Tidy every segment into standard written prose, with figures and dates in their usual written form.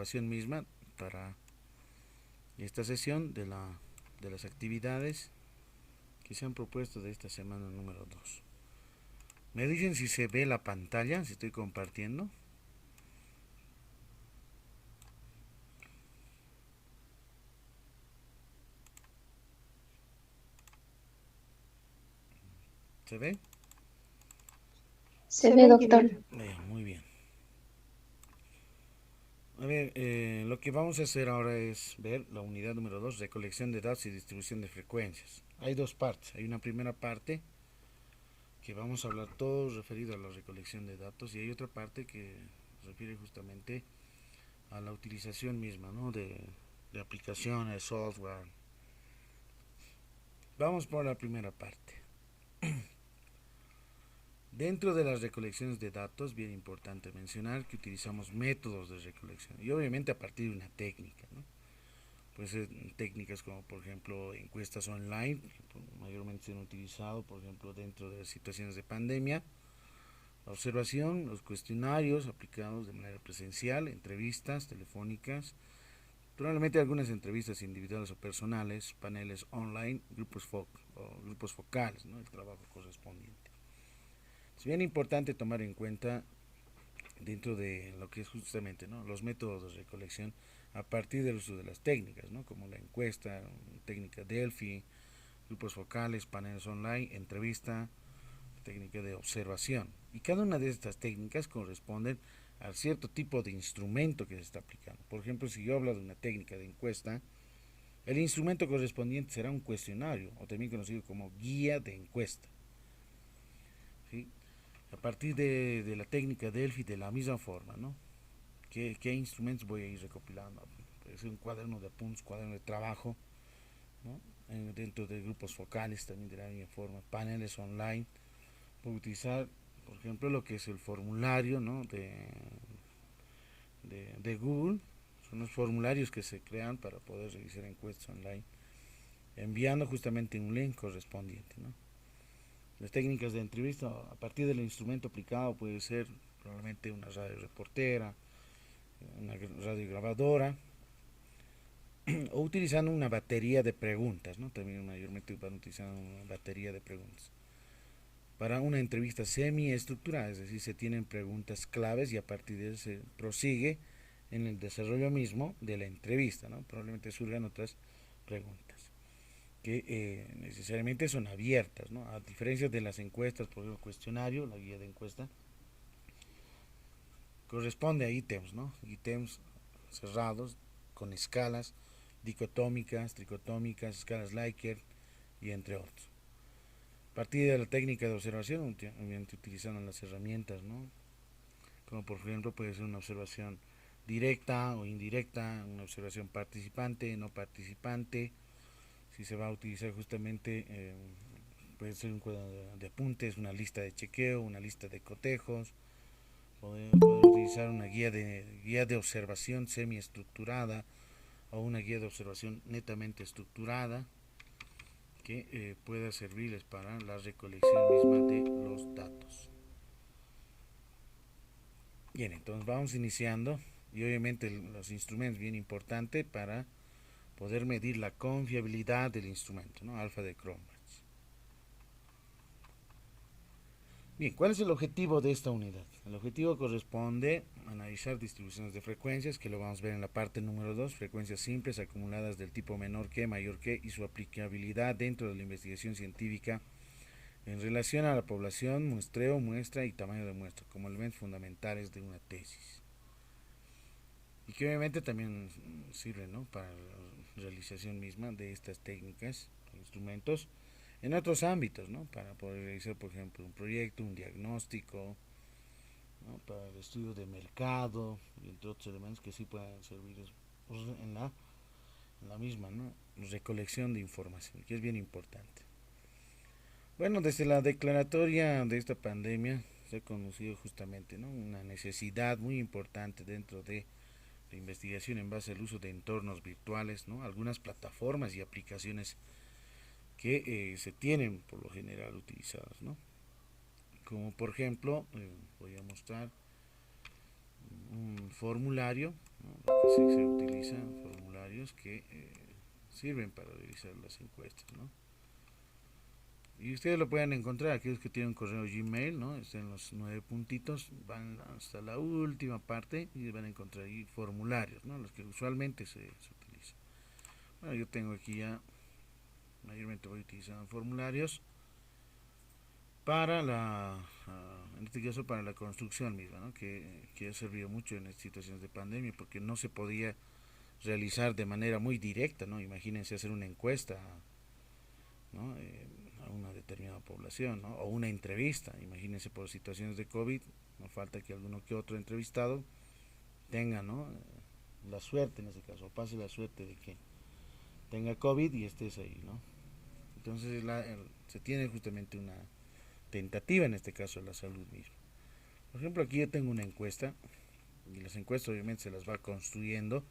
grabación misma para esta sesión de las actividades que se han propuesto de esta semana número 2. Me dicen si se ve la pantalla, si estoy compartiendo. ¿Se ve? Se ve, doctor. Muy bien. A ver, lo que vamos a hacer ahora es ver la unidad número 2, recolección de datos y distribución de frecuencias. Hay dos partes. Hay una primera parte que vamos a hablar todo referido a la recolección de datos y hay otra parte que refiere justamente a la utilización misma, ¿no? de aplicaciones, software. Vamos por la primera parte. Dentro de las recolecciones de datos, bien importante mencionar que utilizamos métodos de recolección y obviamente a partir de una técnica, ¿no? Puede ser técnicas como por ejemplo encuestas online, que mayormente se han utilizado por ejemplo dentro de las situaciones de pandemia, la observación, los cuestionarios aplicados de manera presencial, entrevistas telefónicas, probablemente algunas entrevistas individuales o personales, paneles online, grupos focales, ¿no? El trabajo correspondiente. Es bien importante tomar en cuenta dentro de lo que es justamente, ¿no? Los métodos de recolección a partir del uso de las técnicas, ¿no? Como la encuesta, técnica Delphi, grupos focales, paneles online, entrevista, técnica de observación. Y cada una de estas técnicas corresponden a cierto tipo de instrumento que se está aplicando. Por ejemplo, si yo hablo de una técnica de encuesta, el instrumento correspondiente será un cuestionario, o también conocido como guía de encuesta. ¿Sí? A partir de la técnica Delphi, de la misma forma, ¿no? ¿Qué instrumentos voy a ir recopilando? Puede ser un cuaderno de apuntes, cuaderno de trabajo, ¿no? Dentro de grupos focales también de la misma forma, paneles online. Puedo utilizar, por ejemplo, lo que es el formulario, ¿no? de Google. Son los formularios que se crean para poder realizar encuestas online, enviando justamente un link correspondiente, ¿no? Las técnicas de entrevista a partir del instrumento aplicado puede ser probablemente una radio reportera, una radio grabadora, o utilizando una batería de preguntas, ¿no? También mayormente van utilizando una batería de preguntas. Para una entrevista semi-estructurada, es decir, se tienen preguntas claves y a partir de eso se prosigue en el desarrollo mismo de la entrevista, ¿no? Probablemente surjan otras preguntas que necesariamente son abiertas, ¿no? A diferencia de las encuestas, por ejemplo, el cuestionario, la guía de encuesta, corresponde a ítems, ¿no? Ítems cerrados con escalas dicotómicas, tricotómicas, escalas Likert y entre otros. A partir de la técnica de observación, obviamente utilizando las herramientas, ¿no? Como por ejemplo puede ser una observación directa o indirecta, una observación participante, no participante, si se va a utilizar justamente puede ser un cuadro de apuntes, una lista de chequeo, una lista de cotejos, poder utilizar una guía de observación semiestructurada o una guía de observación netamente estructurada que pueda servirles para la recolección misma de los datos. Bien, entonces vamos iniciando y obviamente los instrumentos bien importante para poder medir la confiabilidad del instrumento, ¿no? Alfa de Cronbach. Bien, ¿cuál es el objetivo de esta unidad? El objetivo corresponde a analizar distribuciones de frecuencias, que lo vamos a ver en la parte número 2, frecuencias simples acumuladas del tipo menor que, mayor que, y su aplicabilidad dentro de la investigación científica en relación a la población, muestreo, muestra y tamaño de muestra, como elementos fundamentales de una tesis. Y que obviamente también sirve, ¿no? Para la realización misma de estas técnicas, instrumentos, en otros ámbitos, ¿no? Para poder realizar, por ejemplo, un proyecto, un diagnóstico, ¿no? Para el estudio de mercado, y entre otros elementos que sí puedan servir pues, en la misma, ¿no? Recolección de información, que es bien importante. Bueno, desde la declaratoria de esta pandemia se ha conocido justamente, ¿no? Una necesidad muy importante dentro de la investigación en base al uso de entornos virtuales, ¿no? Algunas plataformas y aplicaciones que se tienen por lo general utilizadas, ¿no? Como por ejemplo, voy a mostrar un formulario ¿no? Lo que se utilizan formularios que sirven para realizar las encuestas, ¿no? Y ustedes lo pueden encontrar, aquellos que tienen un correo Gmail, ¿no? Están los 9 puntitos, van hasta la última parte y van a encontrar ahí formularios, ¿no? Los que usualmente se utilizan. Bueno, yo tengo aquí ya, mayormente voy utilizando formularios para en este caso para la construcción misma, ¿no? Que ha servido mucho en estas situaciones de pandemia porque no se podía realizar de manera muy directa, ¿no? Imagínense hacer una encuesta, ¿no? A una determinada población, ¿no? O una entrevista, imagínense por situaciones de COVID, no falta que alguno que otro entrevistado tenga, ¿no? La suerte en ese caso, pase la suerte de que tenga COVID y estés ahí, ¿no? Entonces se tiene justamente una tentativa en este caso de la salud misma. Por ejemplo, aquí yo tengo una encuesta y las encuestas obviamente se las va construyendo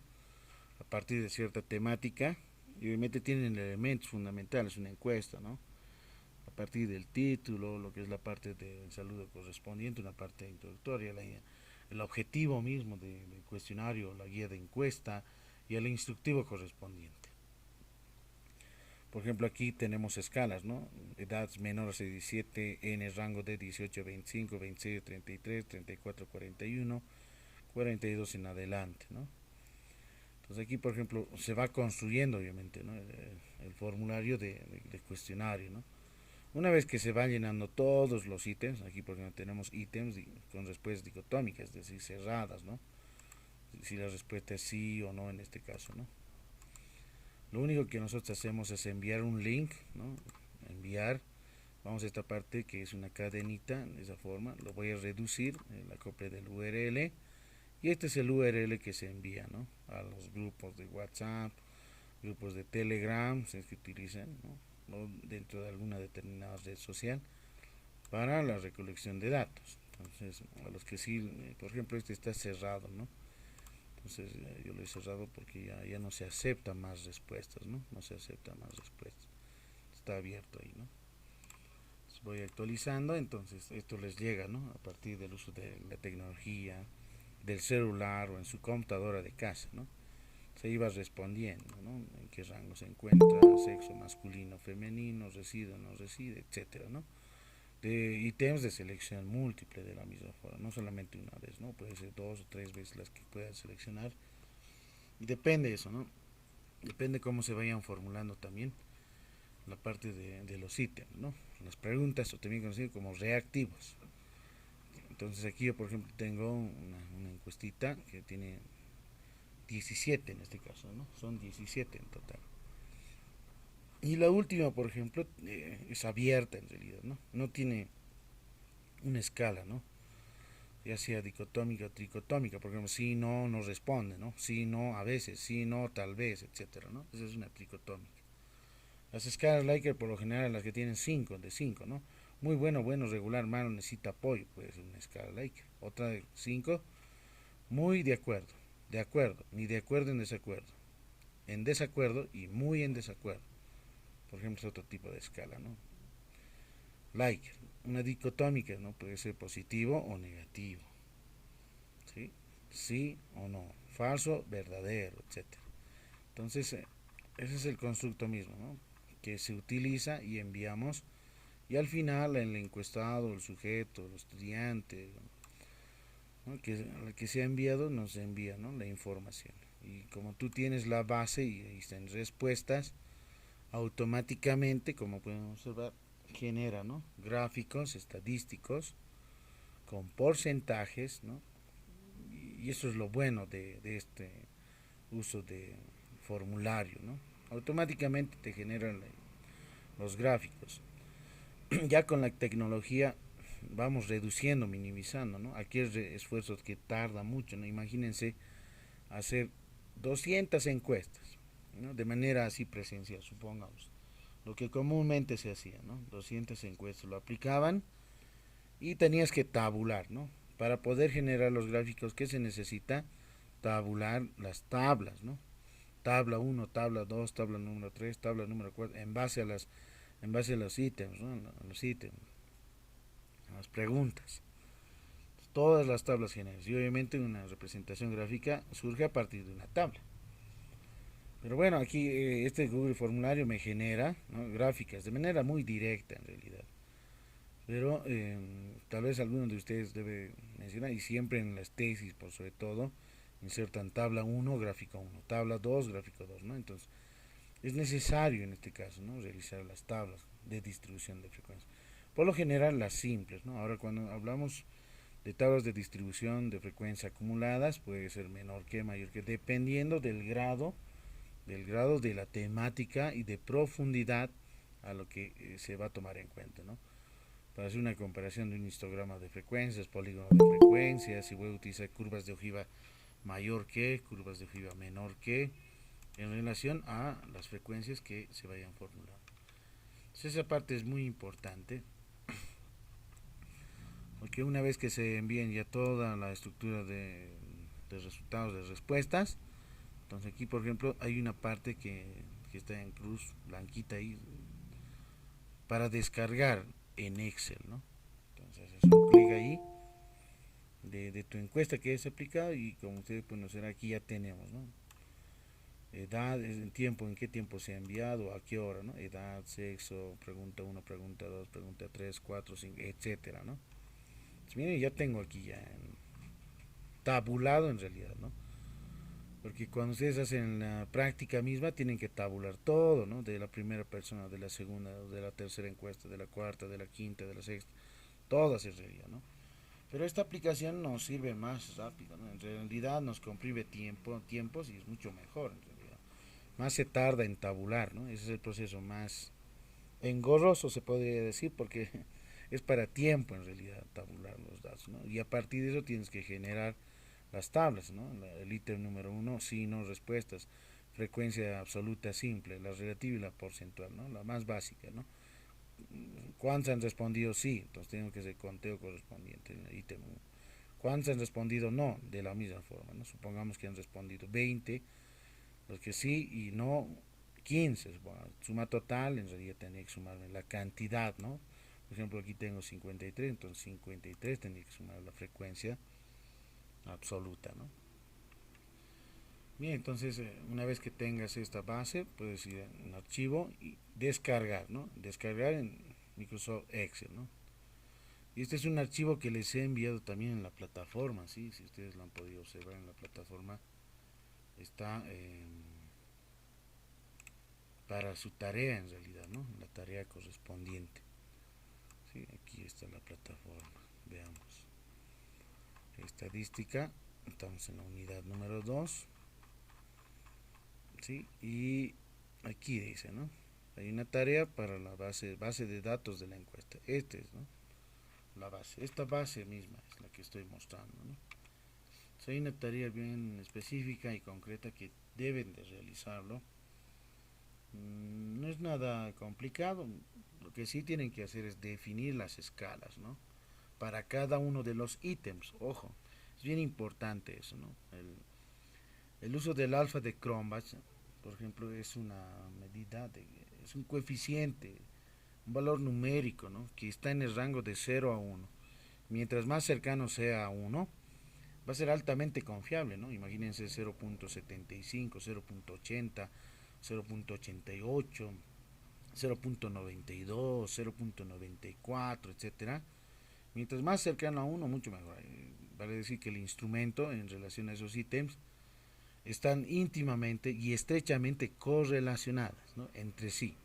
a partir de cierta temática y obviamente tienen elementos fundamentales, una encuesta, ¿no? A partir del título, lo que es la parte del saludo correspondiente, una parte introductoria, el objetivo mismo del cuestionario, la guía de encuesta y el instructivo correspondiente. Por ejemplo, aquí tenemos escalas, ¿no? Edades menores de 17 en el rango de 18 a 25, 26 a 33, 34 a 41, 42 en adelante, ¿no? Entonces aquí, por ejemplo, se va construyendo, obviamente, ¿no? El formulario de cuestionario, ¿no? Una vez que se van llenando todos los ítems, aquí por ejemplo tenemos ítems con respuestas dicotómicas, es decir, cerradas, ¿no? Si la respuesta es sí o no en este caso, ¿no? Lo único que nosotros hacemos es enviar un link, ¿no? Enviar, vamos a esta parte que es una cadenita, de esa forma, lo voy a reducir, la copia del URL, y este es el URL que se envía, ¿no? A los grupos de WhatsApp, grupos de Telegram, si es que utilizan, ¿no? O dentro de alguna determinada red social, para la recolección de datos. Entonces, a los que sí, por ejemplo, este está cerrado, ¿no? Entonces, yo lo he cerrado porque ya no se acepta más respuestas, ¿no? No se acepta más respuestas. Está abierto ahí, ¿no? Entonces, voy actualizando, entonces esto les llega, ¿no? A partir del uso de la tecnología, del celular o en su computadora de casa, ¿no? Se iba respondiendo, ¿no? En qué rango se encuentra, sexo masculino, femenino, reside o no reside, etcétera, ¿no? De ítems de selección múltiple de la misma forma, no solamente una vez, ¿no? Puede ser 2 o 3 veces las que puedas seleccionar. Y depende de eso, ¿no? Depende cómo se vayan formulando también la parte de los ítems, ¿no? Las preguntas, o también conocido como reactivos. Entonces aquí yo, por ejemplo, tengo una encuestita que tiene 17 en este caso, ¿no? Son 17 en total. Y la última, por ejemplo, es abierta en realidad, ¿no? No tiene una escala, ¿no? Ya sea dicotómica o tricotómica, por ejemplo, sí, no, no responde, ¿no? Sí, no, a veces, sí, no, tal vez, etcétera, ¿no? Esa es una tricotómica. Las escalas Likert por lo general las que tienen 5 de 5, ¿no? Muy bueno, bueno, regular, malo, necesita apoyo, puede ser una escala Likert. Otra de 5, muy de acuerdo, ni de acuerdo en desacuerdo y muy en desacuerdo. Por ejemplo, es otro tipo de escala, ¿no? Likert, una dicotómica, ¿no? Puede ser positivo o negativo, ¿sí? Sí o no, falso, verdadero, etcétera. Entonces, ese es el constructo mismo, ¿no? Que se utiliza y enviamos, y al final el encuestado, el sujeto, el estudiante, ¿no? Al que se ha enviado nos envía, ¿no? La información. Y como tú tienes la base y están respuestas, automáticamente, como pueden observar, genera, ¿no? Gráficos estadísticos con porcentajes, ¿no? Y eso es lo bueno de este uso de formulario, ¿no? Automáticamente te generan los gráficos. Ya con la tecnología vamos reduciendo, minimizando, ¿no? Aquellos esfuerzos que tarda mucho, ¿no? Imagínense hacer 200 encuestas, ¿no? De manera así presencial, supongamos. Lo que comúnmente se hacía, ¿no? 200 encuestas lo aplicaban y tenías que tabular, ¿no? Para poder generar los gráficos que se necesita, tabular las tablas, ¿no? Tabla 1, tabla 2, tabla número 3, tabla número 4, en base a los ítems, ¿no? A los ítems, a las preguntas. todas las tablas generales. Y obviamente una representación gráfica surge a partir de una tabla. Pero bueno, aquí este Google Formulario me genera, ¿no?, gráficas de manera muy directa en realidad. Pero tal vez alguno de ustedes debe mencionar, y siempre en las tesis por sobre todo, insertan tabla 1 gráfico 1, tabla 2 gráfico 2, ¿no? Entonces es necesario en este caso, ¿no?, realizar las tablas de distribución de frecuencias. Por lo general las simples, ¿no? Ahora cuando hablamos de tablas de distribución de frecuencia acumuladas, puede ser menor que, mayor que, dependiendo del grado de la temática y de profundidad a lo que se va a tomar en cuenta, ¿no? Para hacer una comparación de un histograma de frecuencias, polígonos de frecuencias, si voy a utilizar curvas de ojiva mayor que, curvas de ojiva menor que, en relación a las frecuencias que se vayan formulando. Entonces esa parte es muy importante, porque una vez que se envíen ya toda la estructura de resultados de respuestas, entonces aquí por ejemplo hay una parte que está en cruz blanquita ahí para descargar en Excel, ¿no? Entonces es un clic ahí de tu encuesta que es aplicado, y como ustedes pueden ver aquí ya tenemos, ¿no? Edad, el tiempo, en qué tiempo se ha enviado, a qué hora, ¿no? Edad, sexo, pregunta 1, pregunta 2, pregunta 3, 4, 5, etcétera, ¿no? Pues miren, ya tengo aquí ya tabulado en realidad, ¿no? Porque cuando ustedes hacen la práctica misma tienen que tabular todo, ¿no? De la primera persona, de la segunda, de la tercera encuesta, de la cuarta, de la quinta, de la sexta, todas en realidad, ¿no? Pero esta aplicación nos sirve más rápido, ¿no? En realidad nos comprime tiempos y es mucho mejor en realidad. Más se tarda en tabular, ¿no? Ese es el proceso más engorroso, se podría decir, porque es para tiempo en realidad tabular los datos, ¿no? Y a partir de eso tienes que generar las tablas, ¿no? El ítem número 1, sí, no, respuestas, frecuencia absoluta simple, la relativa y la porcentual, ¿no? La más básica, ¿no? ¿Cuántos han respondido sí? Entonces tengo que hacer conteo correspondiente en el ítem 1. ¿Cuántos han respondido no? De la misma forma, ¿no? Supongamos que han respondido 20, los que sí y no 15. Suma total, en realidad tendría que sumarme la cantidad, ¿no? Por ejemplo, aquí tengo 53, entonces 53 tendría que sumar la frecuencia absoluta, ¿no? Bien, entonces una vez que tengas esta base, puedes ir en archivo y descargar, ¿no? Descargar en Microsoft Excel, ¿no? Y este es un archivo que les he enviado también en la plataforma, ¿sí? Si ustedes lo han podido observar en la plataforma, está para su tarea en realidad, ¿no? La tarea correspondiente. ¿Sí? Aquí está la plataforma, veamos. Estadística, estamos en la unidad número 2, ¿sí? Y aquí dice, ¿no? Hay una tarea para la base de datos de la encuesta. Este es, ¿no?, la base. Esta base misma es la que estoy mostrando, ¿no? Hay una tarea bien específica y concreta que deben de realizarlo. No es nada complicado. Lo que sí tienen que hacer es definir las escalas, ¿no?, para cada uno de los ítems. Ojo, es bien importante eso, ¿no? El uso del alfa de Cronbach, por ejemplo, es una medida, es un coeficiente, un valor numérico, ¿no?, que está en el rango de 0 a 1. Mientras más cercano sea a 1, va a ser altamente confiable, ¿no? Imagínense 0.75, 0.80, 0.88, 0.92, 0.94, etcétera. Mientras más cercano a 1, mucho mejor. Vale decir que el instrumento en relación a esos ítems están íntimamente y estrechamente correlacionadas, ¿no?, entre sí.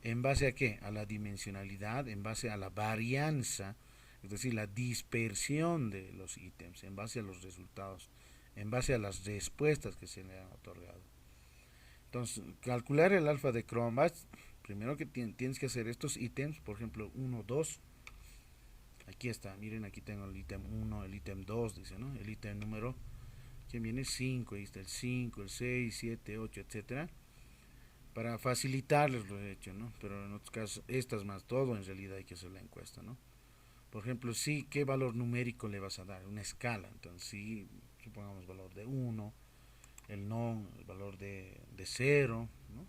¿En base a qué? A la dimensionalidad, en base a la varianza, es decir, la dispersión de los ítems, en base a los resultados, en base a las respuestas que se le han otorgado. Entonces, calcular el alfa de Cronbach, primero que tienes que hacer estos ítems, por ejemplo, 1, 2. Aquí está, miren, aquí tengo el ítem 1, el ítem 2, dice, ¿no? El ítem número, que viene 5, ahí está el 5, el 6, 7, 8, etcétera. Para facilitarles lo he hecho, ¿no? Pero en otros casos, estas más todo, en realidad hay que hacer la encuesta, ¿no? Por ejemplo, sí, ¿qué valor numérico le vas a dar? Una escala. Entonces, sí, supongamos valor de 1, el no, el valor de 0, ¿no?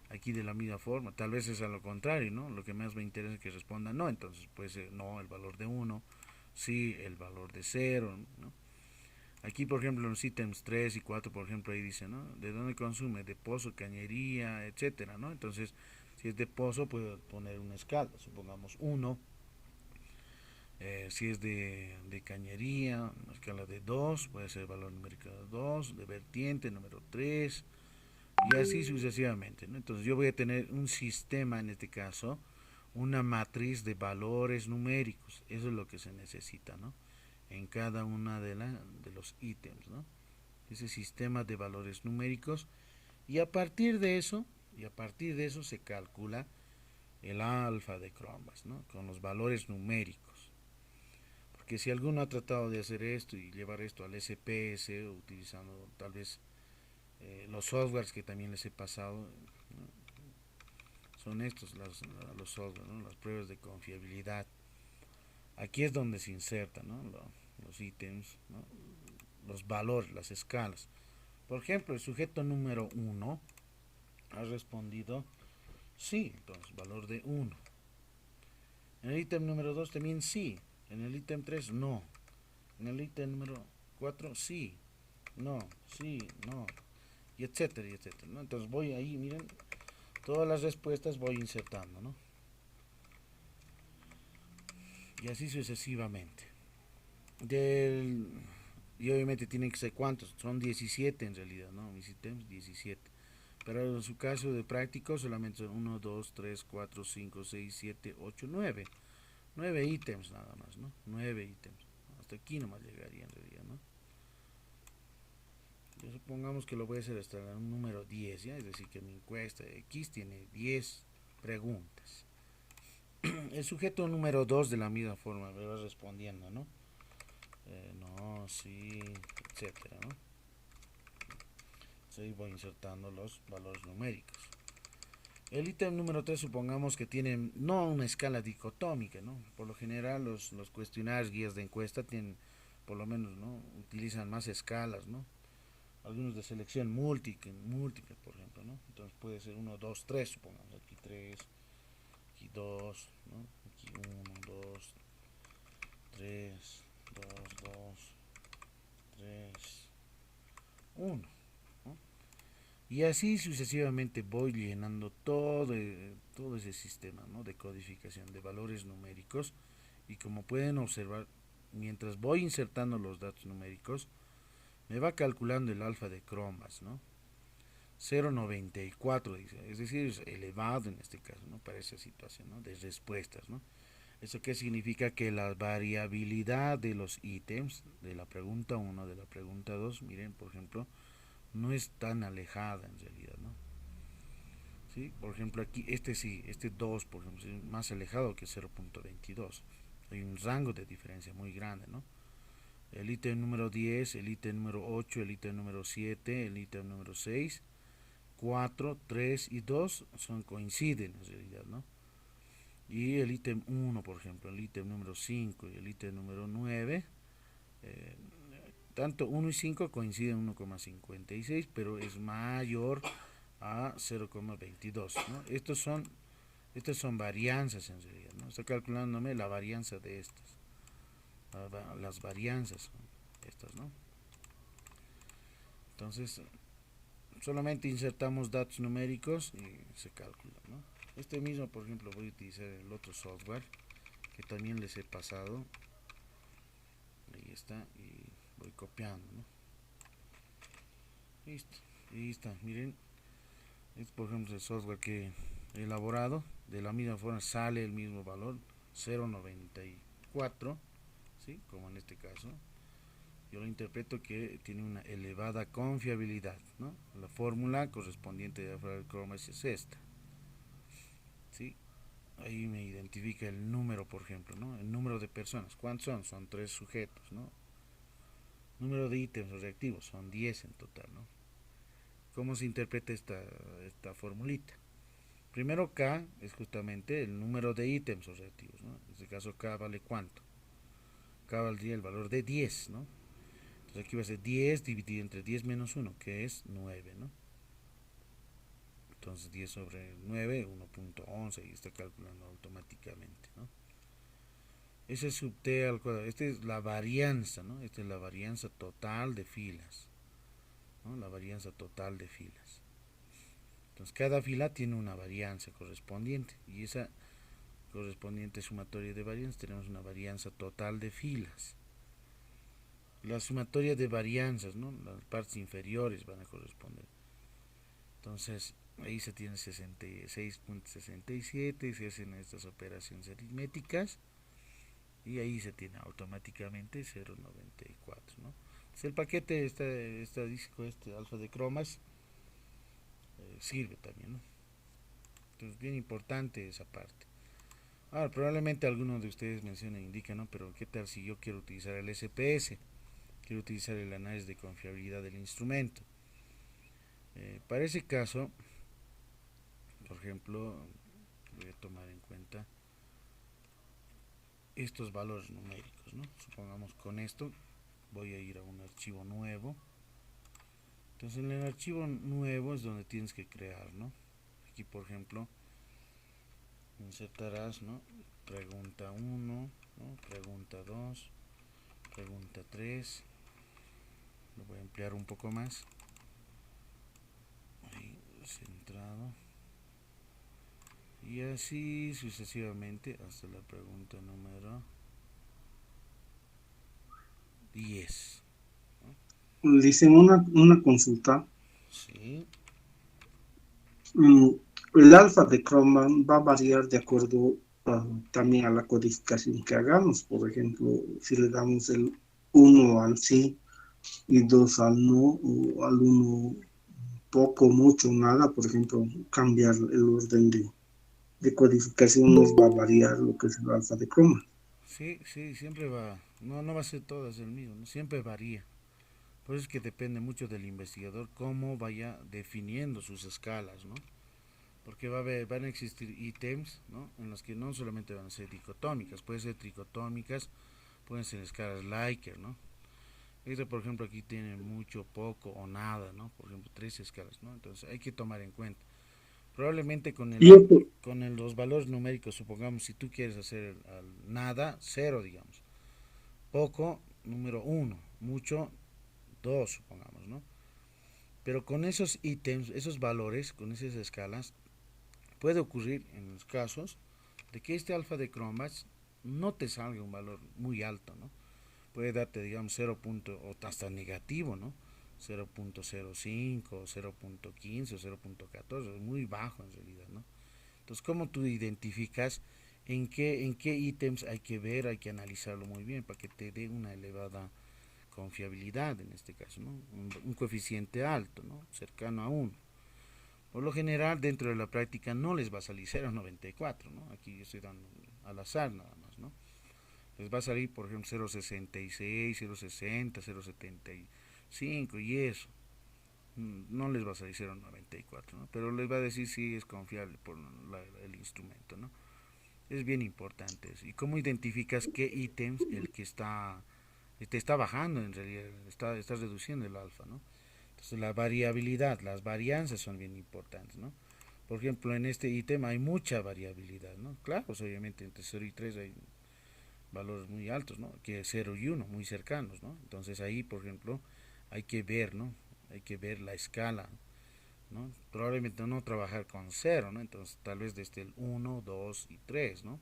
Aquí de la misma forma, tal vez es a lo contrario, ¿no? Lo que más me interesa es que responda no, entonces puede ser no, el valor de 1, sí el valor de 0, ¿no? Aquí, por ejemplo, en los ítems 3 y 4, por ejemplo, ahí dice, ¿no? ¿De dónde consume? De pozo, cañería, etcétera, ¿no? Entonces, si es de pozo, puedo poner una escala, supongamos 1. Si es de cañería, una escala de 2, puede ser valor numérico de 2, de vertiente, número 3, y así sucesivamente, ¿no? Entonces, yo voy a tener un sistema, en este caso, una matriz de valores numéricos. Eso es lo que se necesita, ¿no? En cada una de los ítems, ¿no? Ese sistema de valores numéricos, y a partir de eso se calcula el alfa de Cronbach, ¿no? Con los valores numéricos. Porque si alguno ha tratado de hacer esto y llevar esto al SPS utilizando tal vez los softwares que también les he pasado, ¿no? Son estos los softwares, ¿no? Las pruebas de confiabilidad. Aquí es donde se insertan, ¿no? Los ítems, ¿no? Los valores, las escalas. Por ejemplo, el sujeto número 1 ha respondido sí, entonces valor de 1. En el ítem número 2 también sí. En el ítem 3 no. En el ítem número 4 sí, no, sí, no, y etcétera, y etcétera, ¿no? Entonces voy ahí, miren, todas las respuestas voy insertando, ¿no? Y así sucesivamente. Del, y obviamente tienen que ser cuántos, son 17 en realidad, ¿no? Mis ítems 17. Pero en su caso de práctico solamente son 1, 2, 3, 4, 5, 6, 7, 8, 9. 9 ítems nada más, ¿no? 9 ítems. Hasta aquí nomás llegaría en realidad, ¿no? Yo supongamos que lo voy a hacer hasta un número 10, ¿ya? Es decir, que mi encuesta X tiene 10 preguntas. El sujeto número 2 de la misma forma me va respondiendo, ¿no? No, sí, etcétera, ¿no? Entonces voy insertando los valores numéricos. El ítem número 3 supongamos que tiene no una escala dicotómica, ¿no? Por lo general los cuestionarios, guías de encuesta tienen, por lo menos, ¿no? Utilizan más escalas, ¿no? Algunos de selección múltiple, por ejemplo, ¿no? Entonces puede ser 1, 2, 3, supongamos, aquí 3, aquí 2, ¿no? Aquí 1, 2, 3, 2, 2, 3, 1, ¿no? Y así sucesivamente voy llenando todo ese sistema, ¿no? De codificación de valores numéricos, y como pueden observar, mientras voy insertando los datos numéricos, me va calculando el alfa de Cronbach, ¿no? 0,94 dice, es decir, es elevado en este caso, ¿no? Para esa situación, ¿no? De respuestas, ¿no? ¿Eso qué significa? Que la variabilidad de los ítems de la pregunta 1, de la pregunta 2, miren, por ejemplo, no es tan alejada en realidad, ¿no? ¿Sí? Por ejemplo, aquí sí, este 2, por ejemplo, es más alejado que 0,22. Hay un rango de diferencia muy grande, ¿no? El ítem número 10, el ítem número 8, el ítem número 7, el ítem número 6, 4, 3 y 2 coinciden en realidad, ¿no? Y el ítem 1, por ejemplo, el ítem número 5 y el ítem número 9, eh, tanto 1 y 5 coinciden en 1,56, pero es mayor a 0,22, ¿no? Estas son varianzas en realidad, ¿no? Está calculándome la varianza de estas. Las varianzas son estas, ¿no? Entonces, solamente insertamos datos numéricos y se calcula, ¿no? Este mismo, por ejemplo, voy a utilizar el otro software que también les he pasado. Ahí está, y voy copiando, ¿no? Listo, ahí está, miren. Este, por ejemplo, es el software que he elaborado. De la misma forma sale el mismo valor, 0,94, ¿sí? Como en este caso. Yo lo interpreto que tiene una elevada confiabilidad, ¿no? La fórmula correspondiente de Alfa de Cronbach es esta, ¿sí? Ahí me identifica el número, por ejemplo, ¿no? El número de personas. ¿Cuántos son? Son 3 sujetos, ¿no? Número de ítems o reactivos, son 10 en total, ¿no? ¿Cómo se interpreta esta formulita? Primero K es justamente el número de ítems o reactivos, ¿no? En este caso K vale ¿cuánto? K valdría el valor de 10, ¿no? Entonces aquí va a ser 10 dividido entre 10 menos 1, que es 9, ¿no? Entonces 10 sobre 9, 1,11, y está calculando automáticamente, ¿no? Ese es sub t al cuadrado. Esta es la varianza, ¿no? Esta es la varianza total de filas, ¿no? La varianza total de filas. Entonces cada fila tiene una varianza correspondiente y esa correspondiente sumatoria de varianzas tenemos una varianza total de filas. La sumatoria de varianzas, ¿no? Las partes inferiores van a corresponder. Entonces ahí se tiene 66.67 y se hacen estas operaciones aritméticas y ahí se tiene automáticamente 0.94, ¿no? Entonces el paquete estadístico alfa de cromas sirve también, ¿no? Entonces bien importante esa parte. Ahora probablemente algunos de ustedes mencionen, indican, ¿no? Pero qué tal si yo quiero utilizar el SPS, quiero utilizar el análisis de confiabilidad del instrumento. Para ese caso, por ejemplo, voy a tomar en cuenta estos valores numéricos, ¿no? Supongamos con esto voy a ir a un archivo nuevo. Entonces en el archivo nuevo es donde tienes que crear, ¿no? Aquí por ejemplo insertarás, ¿no? Pregunta 1, ¿no? Pregunta 2, pregunta 3. Lo voy a ampliar un poco más. Ahí centrado. Y así sucesivamente hasta la pregunta número 10. Dicen una consulta. Sí, Mm, el alfa de Croman va a variar de acuerdo también a la codificación que hagamos. Por ejemplo, si le damos el uno al sí y 2 al no, o al uno poco, mucho, nada, por ejemplo, cambiar el orden de codificación nos va a variar lo que es el alfa de Croman. sí, sí, siempre va. No, no va a ser todas el mismo, ¿no? Siempre varía. Por eso es que depende mucho del investigador cómo vaya definiendo sus escalas, ¿no? Porque van a existir ítems, ¿no? En los que no solamente van a ser dicotómicas, pueden ser tricotómicas, pueden ser escalas Likert, ¿no? Este, por ejemplo, aquí tiene mucho, poco o nada, ¿no? Por ejemplo, tres escalas, ¿no? Entonces hay que tomar en cuenta. Probablemente Y esto, los valores numéricos, supongamos, si tú quieres hacer nada, cero, digamos. Poco, número uno. Mucho, dos, supongamos, ¿no? Pero con esos ítems, esos valores, con esas escalas, puede ocurrir en los casos de que este alfa de Cronbach no te salga un valor muy alto, ¿no? Puede darte, digamos, 0. O hasta negativo, ¿no? 0.05, 0.15 o 0.14, es muy bajo en realidad, ¿no? Entonces, ¿cómo tú identificas en qué ítems hay que ver, hay que analizarlo muy bien para que te dé una elevada confiabilidad en este caso, ¿no? Un coeficiente alto, ¿no? Cercano a 1. Por lo general, dentro de la práctica no les va a salir 0.94, ¿no? Aquí estoy dando al azar nada más, ¿no? Les va a salir, por ejemplo, 0.66, 0.60, 0.75 y eso. No les va a salir 0.94, ¿no? Pero les va a decir si es confiable por el instrumento, ¿no? Es bien importante eso. ¿Y cómo identificas qué ítems el que te está bajando en realidad, está reduciendo el alfa, ¿no? Entonces la variabilidad, las varianzas son bien importantes, ¿no? Por ejemplo, en este ítem hay mucha variabilidad, ¿no? Claro, pues obviamente entre 0 y 3 hay valores muy altos, ¿no? Que 0 y 1, muy cercanos, ¿no? Entonces ahí, por ejemplo, hay que ver, ¿no? Hay que ver la escala, ¿no? Probablemente no trabajar con 0, ¿no? Entonces tal vez desde el 1, 2 y 3, ¿no?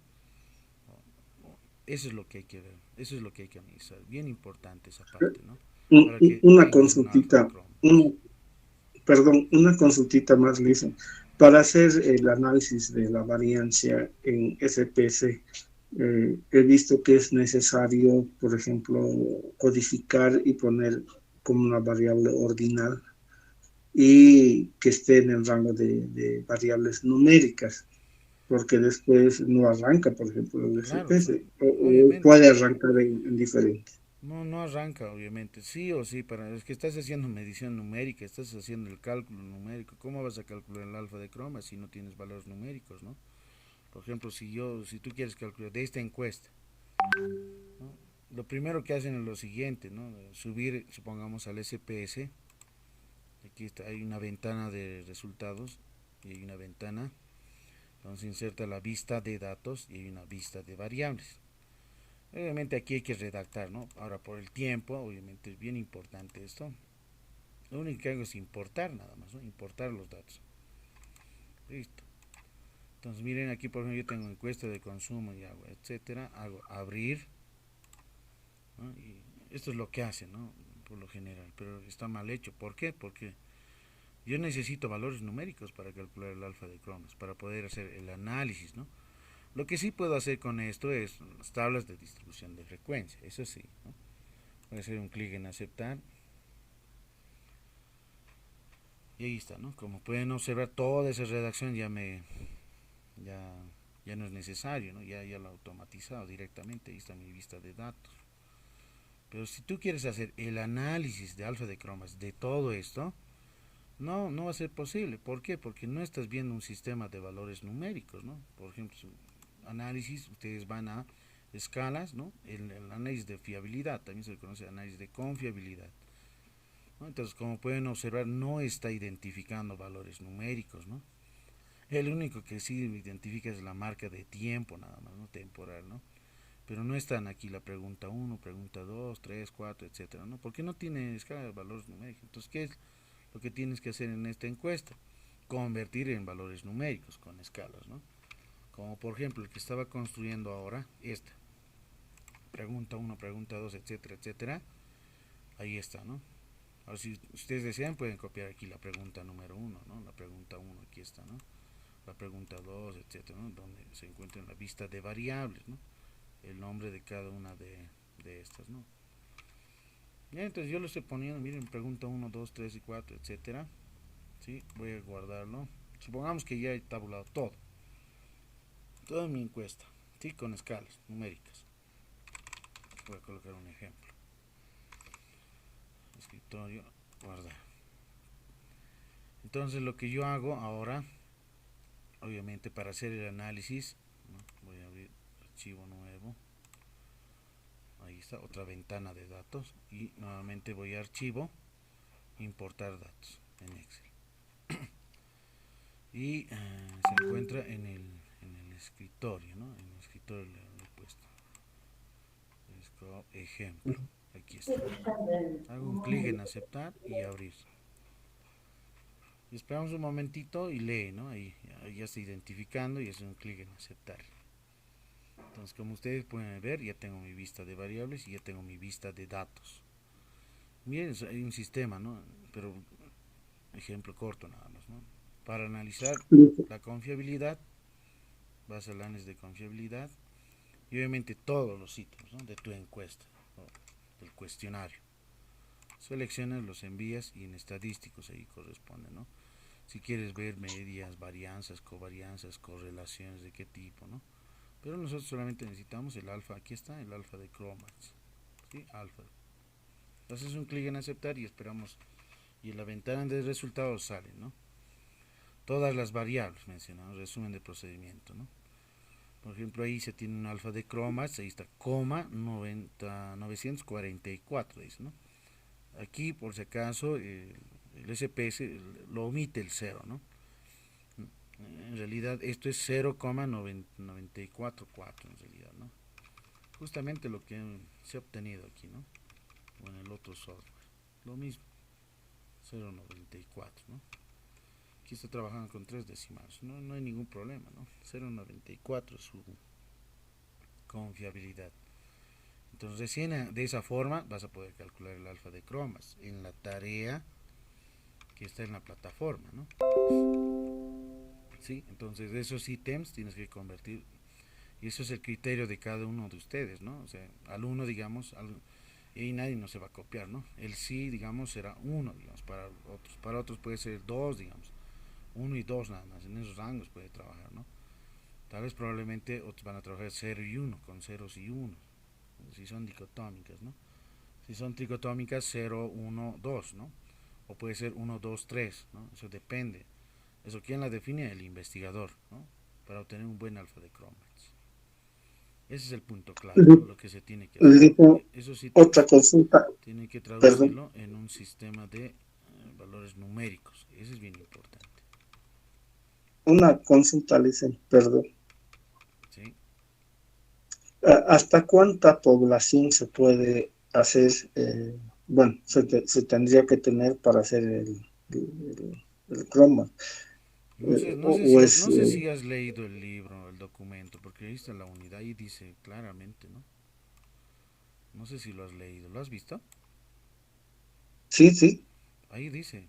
Eso es lo que hay que ver, eso es lo que hay que analizar. Bien importante esa parte, ¿no? Para que una tengas un alfa de consultita, Cronbach. perdón, una consultita más, Lisa. Para hacer el análisis de la variancia en SPS, he visto que es necesario, por ejemplo, codificar y poner como una variable ordinal y que esté en el rango de variables numéricas, porque después no arranca, por ejemplo, el Claro, SPS, o obviamente. puede arrancar en diferente. No, no arranca, obviamente. Sí o sí, es que estás haciendo medición numérica, estás haciendo el cálculo numérico. ¿Cómo vas a calcular el alfa de croma si no tienes valores numéricos, no? Por ejemplo, si tú quieres calcular de esta encuesta, ¿no? Lo primero que hacen es lo siguiente, ¿no? Subir, supongamos, al SPS. Aquí está, hay una ventana de resultados y hay una ventana donde se inserta la vista de datos y hay una vista de variables. Obviamente aquí hay que redactar, ¿no? Ahora por el tiempo, obviamente es bien importante esto. Lo único que hago es importar nada más, ¿no? Importar los datos. Listo. Entonces miren aquí por ejemplo yo tengo encuesta de consumo y hago etcétera, hago abrir, ¿no? Y esto es lo que hace, ¿no? Por lo general, pero está mal hecho. ¿Por qué? Porque yo necesito valores numéricos para calcular el alfa de cromas, para poder hacer el análisis, ¿no? Lo que sí puedo hacer con esto es las tablas de distribución de frecuencia, eso sí, ¿no? Voy a hacer un clic en aceptar y ahí está, ¿no? Como pueden observar, toda esa redacción ya, ya no es necesario, ¿no? Ya lo he automatizado directamente, ahí está mi vista de datos. Pero si tú quieres hacer el análisis de alfa de cromas de todo esto, no va a ser posible. ¿Por qué? Porque no estás viendo un sistema de valores numéricos, ¿no? Por ejemplo, su análisis, ustedes van a escalas, ¿no? El análisis de fiabilidad, también se le conoce análisis de confiabilidad, ¿no? Entonces, como pueden observar, no está identificando valores numéricos, ¿no? El único que sí identifica es la marca de tiempo, nada más, ¿no? Temporal, ¿no? Pero no están aquí la pregunta uno, pregunta 2, 3, 4, etcétera, ¿no? Porque no tiene escala de valores numéricos. Entonces, ¿qué es lo que tienes que hacer en esta encuesta? Convertir en valores numéricos con escalas, ¿no? Como por ejemplo el que estaba construyendo ahora, esta. Pregunta uno, pregunta 2, etcétera, etcétera. Ahí está, ¿no? Ahora, si ustedes desean, pueden copiar aquí la pregunta número uno, ¿no? La pregunta uno, aquí está, ¿no? La pregunta 2, etcétera, ¿no? Donde se encuentra en la vista de variables, ¿no? El nombre de cada una de estas, ¿no? Ya, entonces yo lo estoy poniendo, miren, pregunta uno, 2, 3 y 4, etcétera. ¿Sí? Voy a guardarlo. Supongamos que ya he tabulado todo. Toda mi encuesta, ¿sí? Con escalas numéricas. Voy a colocar un ejemplo. Escritorio, guardar. Entonces lo que yo hago ahora, obviamente para hacer el análisis, ¿no? Voy a abrir archivo nuevo. Ahí está, otra ventana de datos. Y nuevamente voy a archivo, importar datos en Excel. Y se encuentra en el escritorio, ¿no? En el escritorio le he puesto. Ejemplo. Aquí está. Hago un clic en aceptar y abrir. Y esperamos un momentito y lee, ¿no? Ahí ya está identificando y hace un clic en aceptar. Entonces, como ustedes pueden ver, ya tengo mi vista de variables y ya tengo mi vista de datos. Miren, hay un sistema, ¿no? Pero ejemplo corto nada más, ¿no? Para analizar la confiabilidad, vas al análisis de confiabilidad y obviamente todos los ítems, ¿no? De tu encuesta, ¿no? Del cuestionario. Seleccionas, los envías y en estadísticos ahí corresponde, ¿no? Si quieres ver medias, varianzas, covarianzas, correlaciones de qué tipo, ¿no? Pero nosotros solamente necesitamos el alfa, aquí está el alfa de Chromax, ¿sí? Alfa. Haces un clic en aceptar y esperamos y en la ventana de resultados sale, ¿no? Todas las variables mencionadas, resumen de procedimiento, ¿no? Por ejemplo, ahí se tiene un alfa de Chromax, ahí está, coma 944, dice, ¿no? Aquí, por si acaso, el SPS lo omite el 0, ¿no? En realidad esto es 0,944 en realidad, ¿no? Justamente lo que se ha obtenido aquí, ¿no? O en el otro software. Lo mismo, 0,94, ¿no? Aquí está trabajando con 3 decimales, no hay ningún problema, ¿no? 0,94 es su confiabilidad. Entonces recién de esa forma vas a poder calcular el alfa de cromas en la tarea que está en la plataforma, ¿no? ¿Sí? Entonces esos ítems tienes que convertir y eso es el criterio de cada uno de ustedes, ¿no? O sea, al uno, digamos, y nadie no se va a copiar, ¿no? El sí, digamos, será uno, digamos, para otros puede ser dos, digamos, uno y dos nada más, en esos rangos puede trabajar, ¿no? Tal vez probablemente otros van a trabajar 0 y 1, con ceros y unos, si son dicotómicas, ¿no? Si son tricotómicas, 0, 1, 2, ¿no? O puede ser 1, 2, 3, ¿no? Eso depende. Eso quién la define, el investigador, ¿no? Para obtener un buen alfa de Chromax. Ese es el punto clave, ¿no? Lo que se tiene que hacer, ¿no? Esos Otra ítems consulta, tienen que perdón, traducirlo en un sistema de valores numéricos. Ese es bien importante. una consulta, Licen, perdón. ¿Sí? ¿Hasta cuánta población se puede hacer? Bueno, se tendría que tener para hacer el croma. No sé si has leído el libro, el documento, porque ahí está la unidad y dice claramente, ¿no? No sé si lo has leído, ¿lo has visto? Sí, sí. Ahí dice,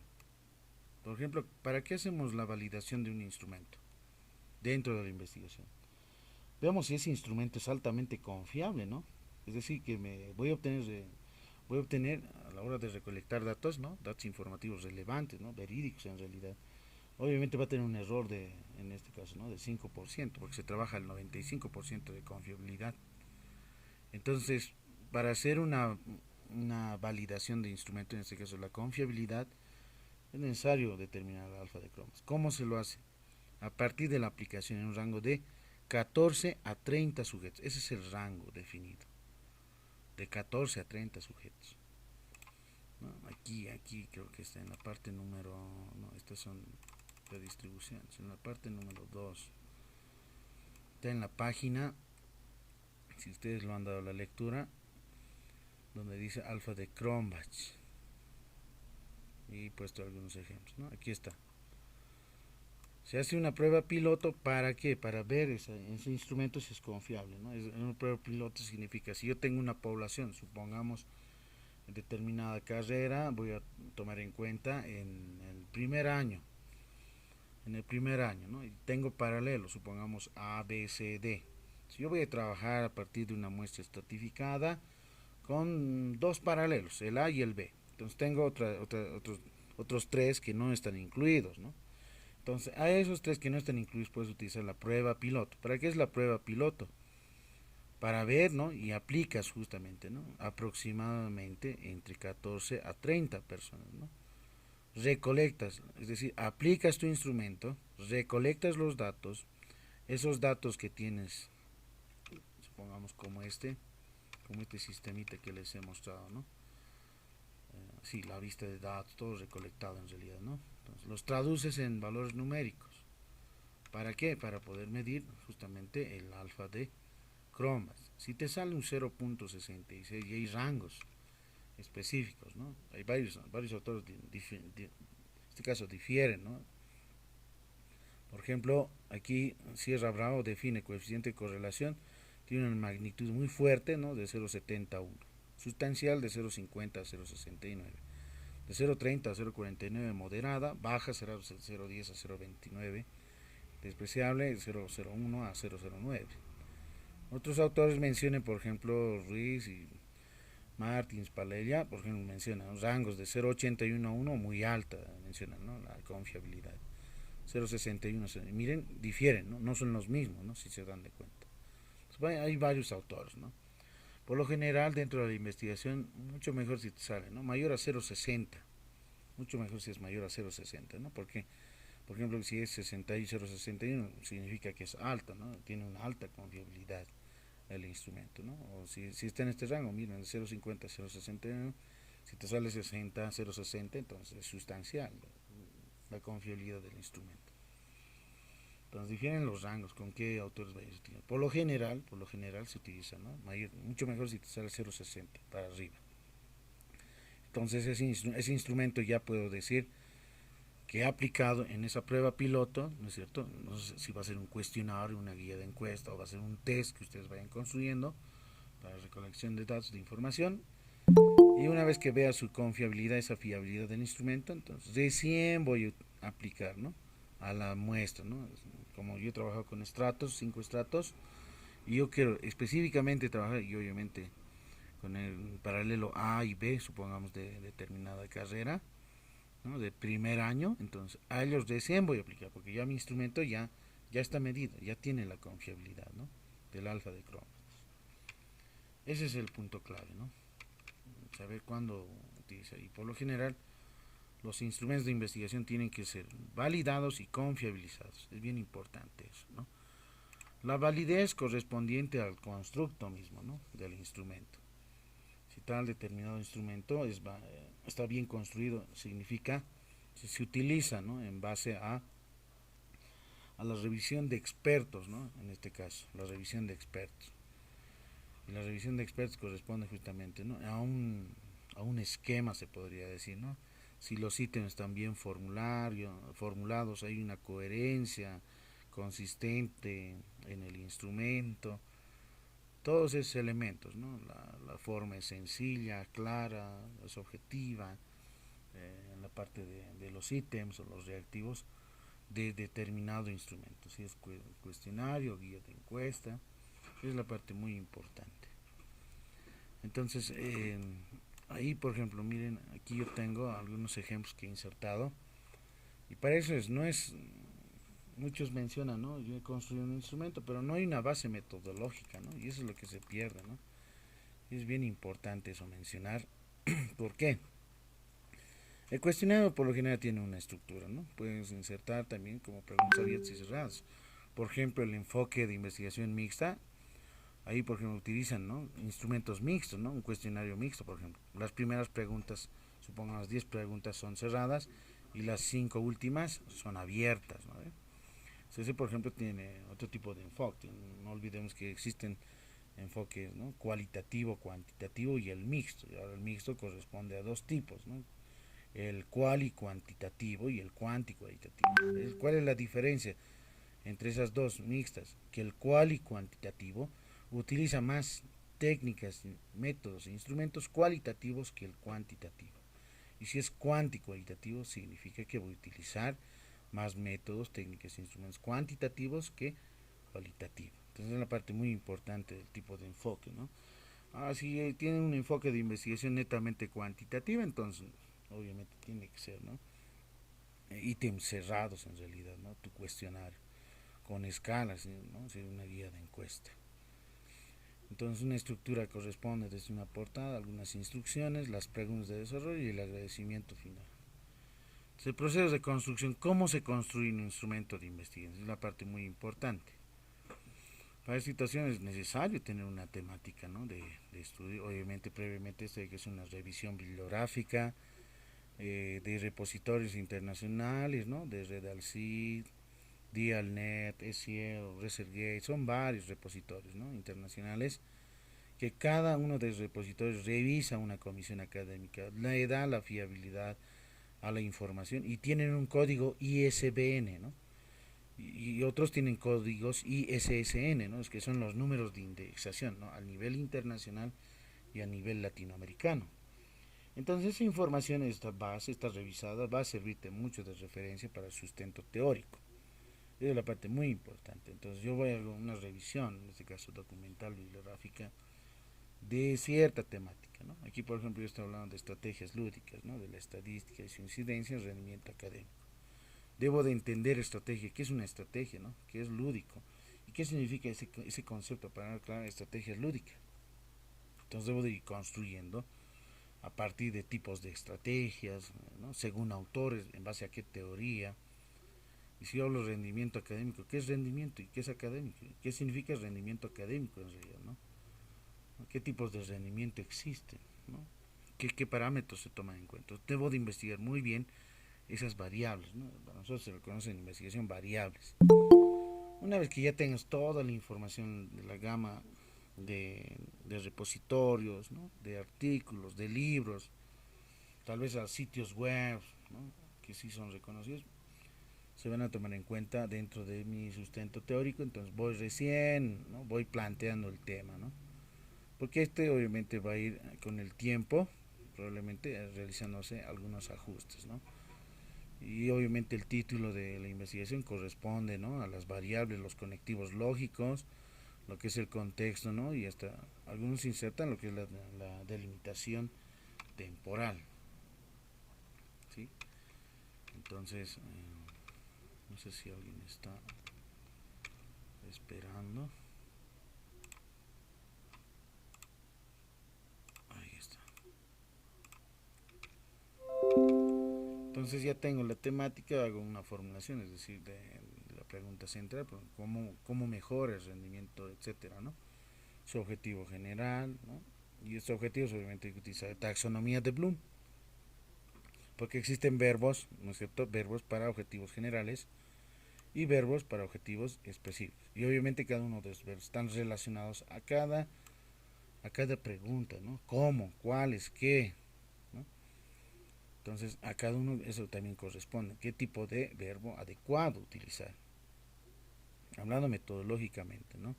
por ejemplo, ¿para qué hacemos la validación de un instrumento dentro de la investigación? Veamos si ese instrumento es altamente confiable, ¿no? Es decir, que me voy a obtener a la hora de recolectar datos, ¿no? Datos informativos relevantes, ¿no? Verídicos en realidad. Obviamente va a tener un error en este caso, ¿no? De 5%, porque se trabaja el 95% de confiabilidad. Entonces, para hacer una validación de instrumento, en este caso la confiabilidad, es necesario determinar el alfa de cromas. ¿Cómo se lo hace? A partir de la aplicación en un rango de 14 a 30 sujetos. Ese es el rango definido. De 14 a 30 sujetos. ¿No? Aquí creo que está en la parte número... No, estas son redistribuciones. En la parte número 2. Está en la página, si ustedes lo han dado la lectura, donde dice alfa de Cronbach. Y he puesto algunos ejemplos, ¿no? Aquí está. Se hace una prueba piloto, ¿para qué? Para ver ese instrumento si es confiable, ¿no? Una prueba piloto significa, si yo tengo una población, supongamos, en determinada carrera, voy a tomar en cuenta en el primer año, ¿no? Y tengo paralelos, supongamos A, B, C, D. Si yo voy a trabajar a partir de una muestra estratificada con dos paralelos, el A y el B. Entonces tengo otros tres que no están incluidos, ¿no? Entonces, a esos tres que no están incluidos puedes utilizar la prueba piloto. ¿Para qué es la prueba piloto? Para ver, ¿no? Y aplicas justamente, ¿no? Aproximadamente entre 14 a 30 personas, ¿no? Recolectas, es decir, aplicas tu instrumento, recolectas los datos, esos datos que tienes, supongamos como este sistemita que les he mostrado, ¿no? Sí, la vista de datos, todo recolectado en realidad, ¿no? Entonces, los traduces en valores numéricos. ¿Para qué? Para poder medir justamente el alfa de cromas. Si te sale un 0.66 y hay rangos específicos, ¿no? Hay varios autores, en este caso difieren, ¿no? Por ejemplo, aquí Sierra Bravo define coeficiente de correlación, tiene una magnitud muy fuerte, ¿no? De 0.71, sustancial de 0.50 a 0.69, de 0.30 a 0.49 moderada, baja será de 0.10 a 0.29, despreciable de 0.01 a 0.09. Otros autores mencionan, por ejemplo, Ruiz y Martins, Palella, por ejemplo, mencionan rangos de 0.81 a 1, muy alta, mencionan, ¿no? La confiabilidad. 0.61, miren, difieren, ¿no? No son los mismos, ¿no? Si se dan de cuenta. Entonces, hay varios autores, ¿no? Por lo general, dentro de la investigación, mucho mejor si te sale, ¿no? Mayor a 0.60, mucho mejor si es mayor a 0.60, ¿no? Porque, por ejemplo, si es 60 y 0.61, significa que es alta, ¿no? Tiene una alta confiabilidad el instrumento, ¿no? O si está en este rango, miren, de 0.50 a 0.61, si te sale 60, 0.60, entonces es sustancial la confiabilidad del instrumento. Entonces difieren los rangos con qué autores vayas a utilizar. Por lo general se utiliza, ¿no? Mucho mejor si te sale 0.60 para arriba. Entonces ese instrumento ya puedo decir que he aplicado en esa prueba piloto, ¿no es cierto? No sé si va a ser un cuestionario, una guía de encuesta o va a ser un test que ustedes vayan construyendo para recolección de datos de información. Y una vez que vea su confiabilidad, esa fiabilidad del instrumento, entonces recién voy a aplicar, ¿no? A la muestra, ¿no? Como yo he trabajado con estratos, 5 estratos, y yo quiero específicamente trabajar, y obviamente con el paralelo A y B, supongamos de determinada carrera, ¿no? De primer año, entonces a ellos recién voy a aplicar, porque ya mi instrumento ya está medido, ya tiene la confiabilidad, ¿no? Del alfa de cromas. Ese es el punto clave, ¿no? Saber cuándo utilizar. Y por lo general, los instrumentos de investigación tienen que ser validados y confiabilizados. Es bien importante eso, ¿no? La validez correspondiente al constructo mismo, ¿no? Del instrumento. Si tal determinado instrumento está bien construido, significa si se utiliza, ¿no? En base a la revisión de expertos, ¿no? En este caso, la revisión de expertos. Y la revisión de expertos corresponde justamente, ¿no?, a un esquema, se podría decir, ¿no? Si los ítems están bien formulados, hay una coherencia consistente en el instrumento, todos esos elementos, ¿no? La forma es sencilla, clara, es objetiva, en la parte de los ítems o los reactivos de determinado instrumento, si es cuestionario, guía de encuesta, es la parte muy importante. Entonces, ahí por ejemplo, miren, aquí yo tengo algunos ejemplos que he insertado, y para eso no es, muchos mencionan, ¿no?, yo he construido un instrumento, pero no hay una base metodológica, ¿no?, y eso es lo que se pierde, ¿no? Y es bien importante eso mencionar. ¿Por qué? El cuestionario por lo general tiene una estructura, ¿no? Puedes insertar también como preguntas abiertas y cerradas. Por ejemplo, el enfoque de investigación mixta, ahí por ejemplo utilizan, ¿no?, instrumentos mixtos, ¿no?, un cuestionario mixto, por ejemplo. Las primeras preguntas, supongamos las 10 preguntas son cerradas y las 5 últimas son abiertas, ¿no? Ese por ejemplo tiene otro tipo de enfoque. No olvidemos que existen enfoques, ¿no?, cualitativo, cuantitativo y el mixto. Y ahora el mixto corresponde a dos tipos, ¿no?, el cuali cuantitativo y el cuanti cualitativo. ¿Cuál es la diferencia entre esas dos mixtas? Que el cuali cuantitativo utiliza más técnicas, métodos e instrumentos cualitativos que el cuantitativo. Y si es cuanti cualitativo, significa que voy a utilizar más métodos, técnicas e instrumentos cuantitativos que cualitativos. Entonces es la parte muy importante del tipo de enfoque, ¿no? Ahora, si tienen un enfoque de investigación netamente cuantitativa, entonces obviamente tiene que ser, ¿no?, ítems cerrados en realidad, ¿no?, tu cuestionario, con escalas, ¿no?, sería una guía de encuesta. Entonces una estructura corresponde desde una portada, algunas instrucciones, las preguntas de desarrollo y el agradecimiento final. Entonces, el proceso de construcción, ¿cómo se construye un instrumento de investigación? Es la parte muy importante. Para esta situación es necesario tener una temática, ¿no?, de estudio. Obviamente previamente esto hay que hacer una revisión bibliográfica, de repositorios internacionales, ¿no?, de Redalcid, Dialnet, SCIEL, ResearchGate, son varios repositorios, ¿no?, internacionales, que cada uno de los repositorios revisa una comisión académica, le da la fiabilidad a la información y tienen un código ISBN, ¿no?, y otros tienen códigos ISSN, ¿no?, es que son los números de indexación, ¿no?, a nivel internacional y a nivel latinoamericano. Entonces esa información, esta base, esta revisada, va a servirte mucho de referencia para el sustento teórico. Esa es la parte muy importante. Entonces yo voy a hacer una revisión, en este caso documental, bibliográfica, de cierta temática, ¿no? Aquí por ejemplo yo estoy hablando de estrategias lúdicas, ¿no?, de la estadística y su incidencia en el rendimiento académico. Debo de entender estrategia, qué es una estrategia, ¿no?, qué es lúdico y qué significa ese concepto para hablar de estrategias lúdicas. Entonces debo de ir construyendo a partir de tipos de estrategias, ¿no?, según autores, en base a qué teoría. Y si yo hablo de rendimiento académico, ¿qué es rendimiento y qué es académico? ¿Qué significa rendimiento académico en realidad, ¿no? ¿Qué tipos de rendimiento existen, ¿no? ¿Qué parámetros se toman en cuenta? Debo de investigar muy bien esas variables, ¿no? Para nosotros se le conoce en investigación variables. Una vez que ya tengas toda la información de la gama de repositorios, ¿no?, de artículos, de libros, tal vez a sitios web, ¿no?, que sí son reconocidos, se van a tomar en cuenta dentro de mi sustento teórico. Entonces voy recién, ¿no?, voy planteando el tema, ¿no?, porque este obviamente va a ir con el tiempo, probablemente realizándose algunos ajustes, ¿no? Y obviamente el título de la investigación corresponde, ¿no?, a las variables, los conectivos lógicos, lo que es el contexto, ¿no?, y hasta algunos insertan lo que es la delimitación temporal, ¿sí? Entonces, no sé si alguien está esperando. Ahí está. Entonces ya tengo la temática, hago una formulación, es decir, de la pregunta central, cómo mejora el rendimiento, etcétera, ¿no? Su objetivo general, ¿no? Y este objetivo obviamente hay que utilizar taxonomía de Bloom, porque existen verbos, ¿no es cierto?, verbos para objetivos generales y verbos para objetivos específicos. Y obviamente cada uno de los verbos están relacionados a cada a cada pregunta, ¿no? ¿Cómo? ¿Cuáles? ¿Qué? ¿No? Entonces, a cada uno eso también corresponde. ¿Qué tipo de verbo adecuado utilizar? Hablando metodológicamente, ¿no?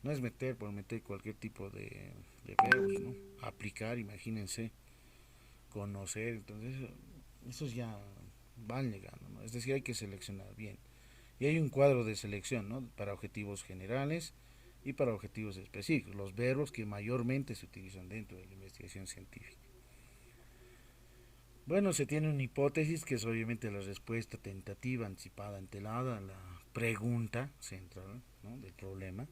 No es meter por meter cualquier tipo de verbos, ¿no? Aplicar, imagínense, conocer, entonces esos ya van llegando, ¿no? Es decir, hay que seleccionar bien. Y hay un cuadro de selección, ¿no? Para objetivos generales y para objetivos específicos, los verbos que mayormente se utilizan dentro de la investigación científica. Bueno, se tiene una hipótesis que es obviamente la respuesta tentativa, anticipada, antelada a la pregunta central, ¿no? Del problema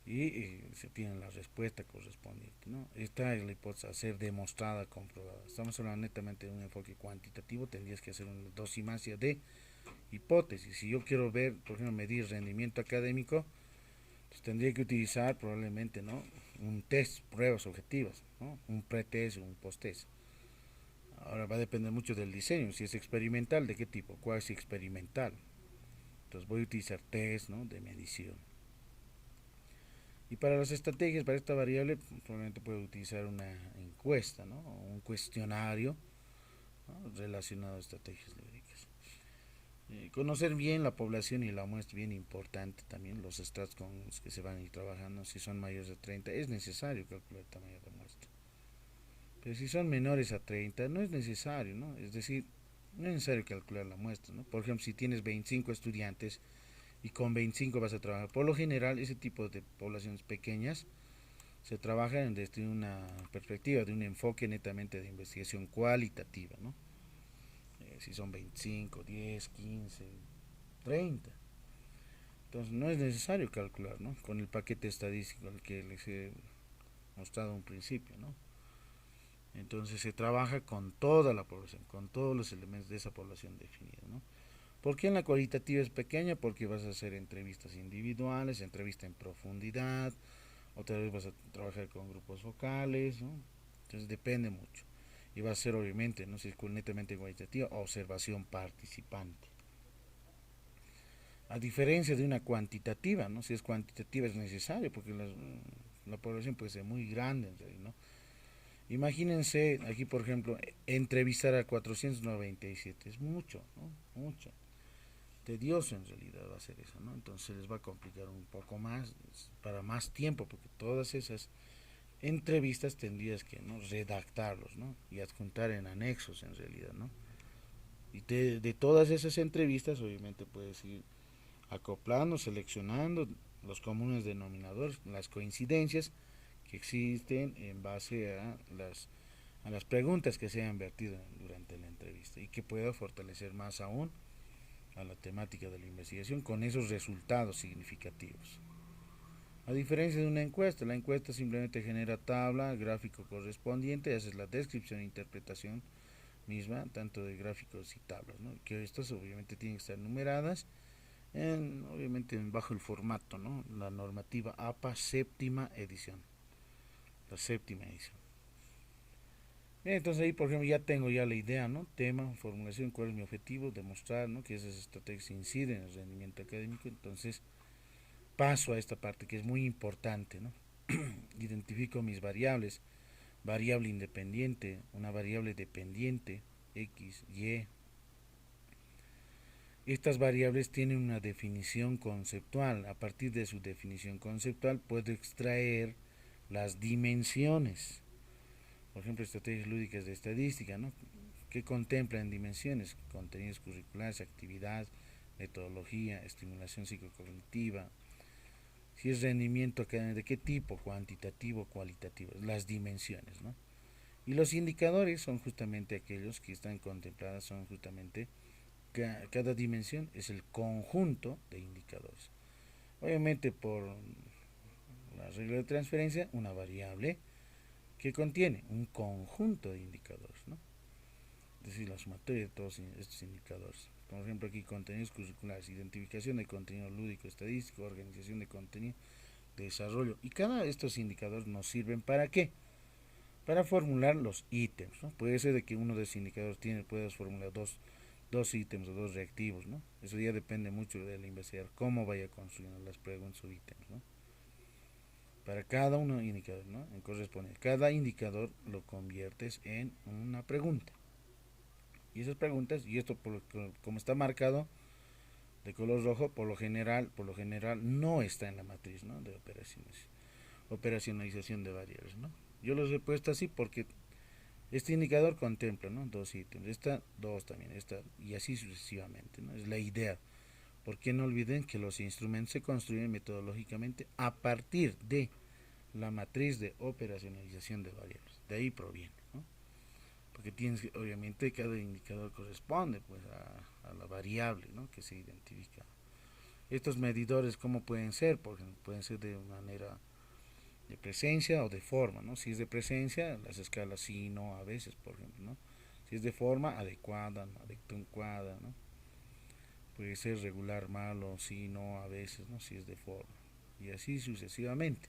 y se tiene la respuesta correspondiente, ¿no? Esta es la hipótesis a ser demostrada, comprobada. Estamos hablando netamente de un enfoque cuantitativo, tendrías que hacer una dosimancia de hipótesis. Si yo quiero ver, por ejemplo, medir rendimiento académico, pues tendría que utilizar probablemente, ¿no? Un test, pruebas objetivas, ¿no? Un pretest o un post-test. Ahora va a depender mucho del diseño, si es experimental, de qué tipo, cuál es experimental. Entonces voy a utilizar test, ¿no? De medición. Y para las estrategias, para esta variable, probablemente puedo utilizar una encuesta, ¿no? O un cuestionario, ¿no? Relacionado a estrategias lúdicas. Conocer bien la población y la muestra, bien importante también, los estratos con los que se van a ir trabajando. Si son mayores de 30 es necesario calcular el tamaño de la muestra. Pero si son menores a 30 no es necesario, ¿no? Es decir, no es necesario calcular la muestra, ¿no? Por ejemplo, si tienes 25 estudiantes y con 25 vas a trabajar, por lo general ese tipo de poblaciones pequeñas se trabaja desde una perspectiva, de un enfoque netamente de investigación cualitativa, ¿no? Si son 25, 10, 15, 30. Entonces no es necesario calcular, ¿no? Con el paquete estadístico al que les he mostrado un principio, ¿no? Entonces se trabaja con toda la población, con todos los elementos de esa población definida, ¿no? ¿Por qué en la cualitativa es pequeña? Porque vas a hacer entrevistas individuales, entrevista en profundidad, otra vez vas a trabajar con grupos focales, ¿no? Entonces depende mucho. Y va a ser obviamente, no sé si es netamente cualitativa, observación participante. A diferencia de una cuantitativa, ¿no? Si es cuantitativa es necesario, porque la población puede ser muy grande, ¿no? Imagínense, aquí por ejemplo, entrevistar a 497, es mucho, ¿no? Mucho. Tedioso en realidad va a ser eso, ¿no? Entonces les va a complicar un poco más, para más tiempo, porque todas esas entrevistas tendrías que, ¿no? Redactarlos, ¿no? Y adjuntar en anexos en realidad, ¿no? Y de todas esas entrevistas obviamente puedes ir acoplando, seleccionando los comunes denominadores, las coincidencias que existen en base a las preguntas que se han vertido durante la entrevista y que pueda fortalecer más aún a la temática de la investigación con esos resultados significativos. A diferencia de una encuesta, la encuesta simplemente genera tabla, gráfico correspondiente, haces la descripción e interpretación misma, tanto de gráficos y tablas, ¿no? Que estas obviamente tienen que estar numeradas, obviamente bajo el formato, ¿no? La normativa APA séptima edición, la séptima edición. Bien, entonces ahí por ejemplo ya tengo ya la idea, ¿no? Tema, formulación, cuál es mi objetivo, demostrar, ¿no? Que esas estrategias inciden en el rendimiento académico, entonces paso a esta parte que es muy importante, ¿no? Identifico mis variables, variable independiente, una variable dependiente, X, Y. Estas variables tienen una definición conceptual. A partir de su definición conceptual puedo extraer las dimensiones. Por ejemplo, estrategias lúdicas de estadística, ¿no? Que contemplan dimensiones, contenidos curriculares, actividad, metodología, estimulación psicocognitiva. Si es rendimiento académico, ¿de qué tipo? Cuantitativo, cualitativo, las dimensiones, ¿no? Y los indicadores son justamente aquellos que están contemplados, son justamente cada dimensión es el conjunto de indicadores. Obviamente por la regla de transferencia, una variable que contiene un conjunto de indicadores, ¿no? Es decir, la sumatoria de todos estos indicadores. Por ejemplo, aquí contenidos curriculares, identificación de contenido lúdico, estadístico, organización de contenido, desarrollo. Y cada de estos indicadores nos sirven para qué? Para formular los ítems, ¿no? Puede ser de que uno de esos indicadores puedas formular dos ítems o dos reactivos, ¿no? Eso ya depende mucho del investigador, cómo vaya construyendo las preguntas o ítems, ¿no? para cada uno indicador, ¿no? En correspondencia. Cada indicador lo conviertes en una pregunta. Y esas preguntas, y esto como está marcado de color rojo, por lo general no está en la matriz, ¿no? De operaciones, operacionalización de variables, ¿no? Yo los he puesto así porque este indicador contempla, ¿no? Dos ítems, esta dos también, esta y así sucesivamente, ¿no? Es la idea. Porque no olviden que los instrumentos se construyen metodológicamente a partir de la matriz de operacionalización de variables. De ahí proviene, ¿no? Porque tienes que, obviamente, cada indicador corresponde pues a la variable, ¿no? Que se identifica. Estos medidores, ¿cómo pueden ser? Porque pueden ser de manera de presencia o de forma, ¿no? Si es de presencia, las escalas sí, no, a veces, por ejemplo, ¿no? Si es de forma, adecuada, no adecuada, ¿no? Puede ser regular, malo, sí, no, a veces, ¿no? Si es de forma. Y así sucesivamente.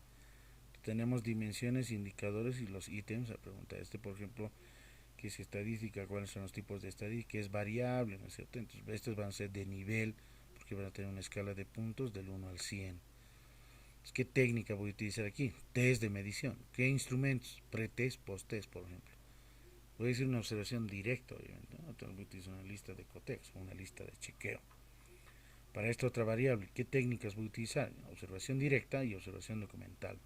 Tenemos dimensiones, indicadores y los ítems. A pregunta por ejemplo, ¿qué es estadística? ¿Cuáles son los tipos de estadística? ¿Qué es variable? ¿No es cierto? Entonces, estos van a ser de nivel, porque van a tener una escala de puntos del 1 al 100. Entonces, ¿qué técnica voy a utilizar aquí? Test de medición. ¿Qué instrumentos? Pretest, posttest, por ejemplo. Voy a decir una observación directa, obviamente, ¿no? Voy a utilizar una lista de cotex, una lista de chequeo. Para esta otra variable, ¿qué técnicas voy a utilizar? Observación directa y observación documental.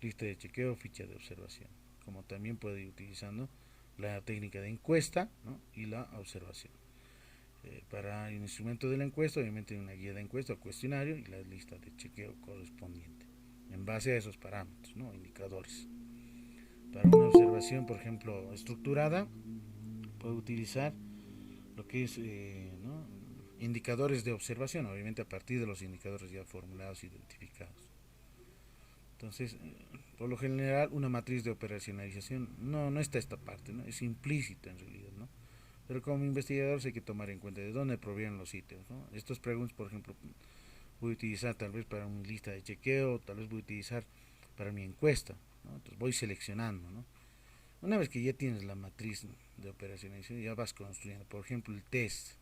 Lista de chequeo, ficha de observación. Como también puedo ir utilizando la técnica de encuesta, ¿no? Y la observación. Para el instrumento de la encuesta, obviamente hay una guía de encuesta o cuestionario y la lista de chequeo correspondiente. En base a esos parámetros, ¿no? Indicadores. Para una observación, por ejemplo, estructurada, puedo utilizar lo que es ¿no? indicadores de observación, obviamente a partir de los indicadores ya formulados, identificados. Entonces, por lo general, una matriz de operacionalización no está esta parte, ¿no? Es implícita en realidad, ¿no? Pero como investigador hay que tomar en cuenta de dónde provienen los ítems, ¿no? Estas preguntas, por ejemplo, voy a utilizar tal vez para mi lista de chequeo, tal vez voy a utilizar para mi encuesta, ¿no? Entonces voy seleccionando, ¿no? Una vez que ya tienes la matriz de operacionalización, ya vas construyendo, por ejemplo, el test.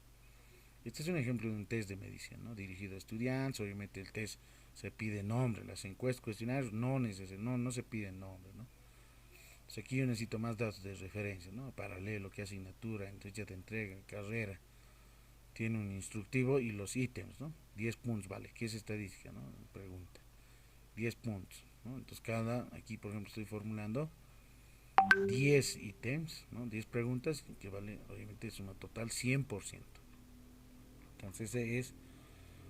Este es un ejemplo de un test de medición, ¿no? Dirigido a estudiantes. Obviamente el test se pide nombre. Las encuestas, cuestionarios no se pide nombre, ¿no? Entonces aquí yo necesito más datos de referencia, ¿no? Paralelo, qué asignatura, en fecha de entrega, carrera. Tiene un instructivo y los ítems, ¿no? 10 puntos, vale. ¿Qué es estadística, no? Pregunta. 10 puntos, ¿no? Entonces aquí por ejemplo estoy formulando 10 ítems, ¿no? 10 preguntas que vale, obviamente es una total 100%. Entonces ese es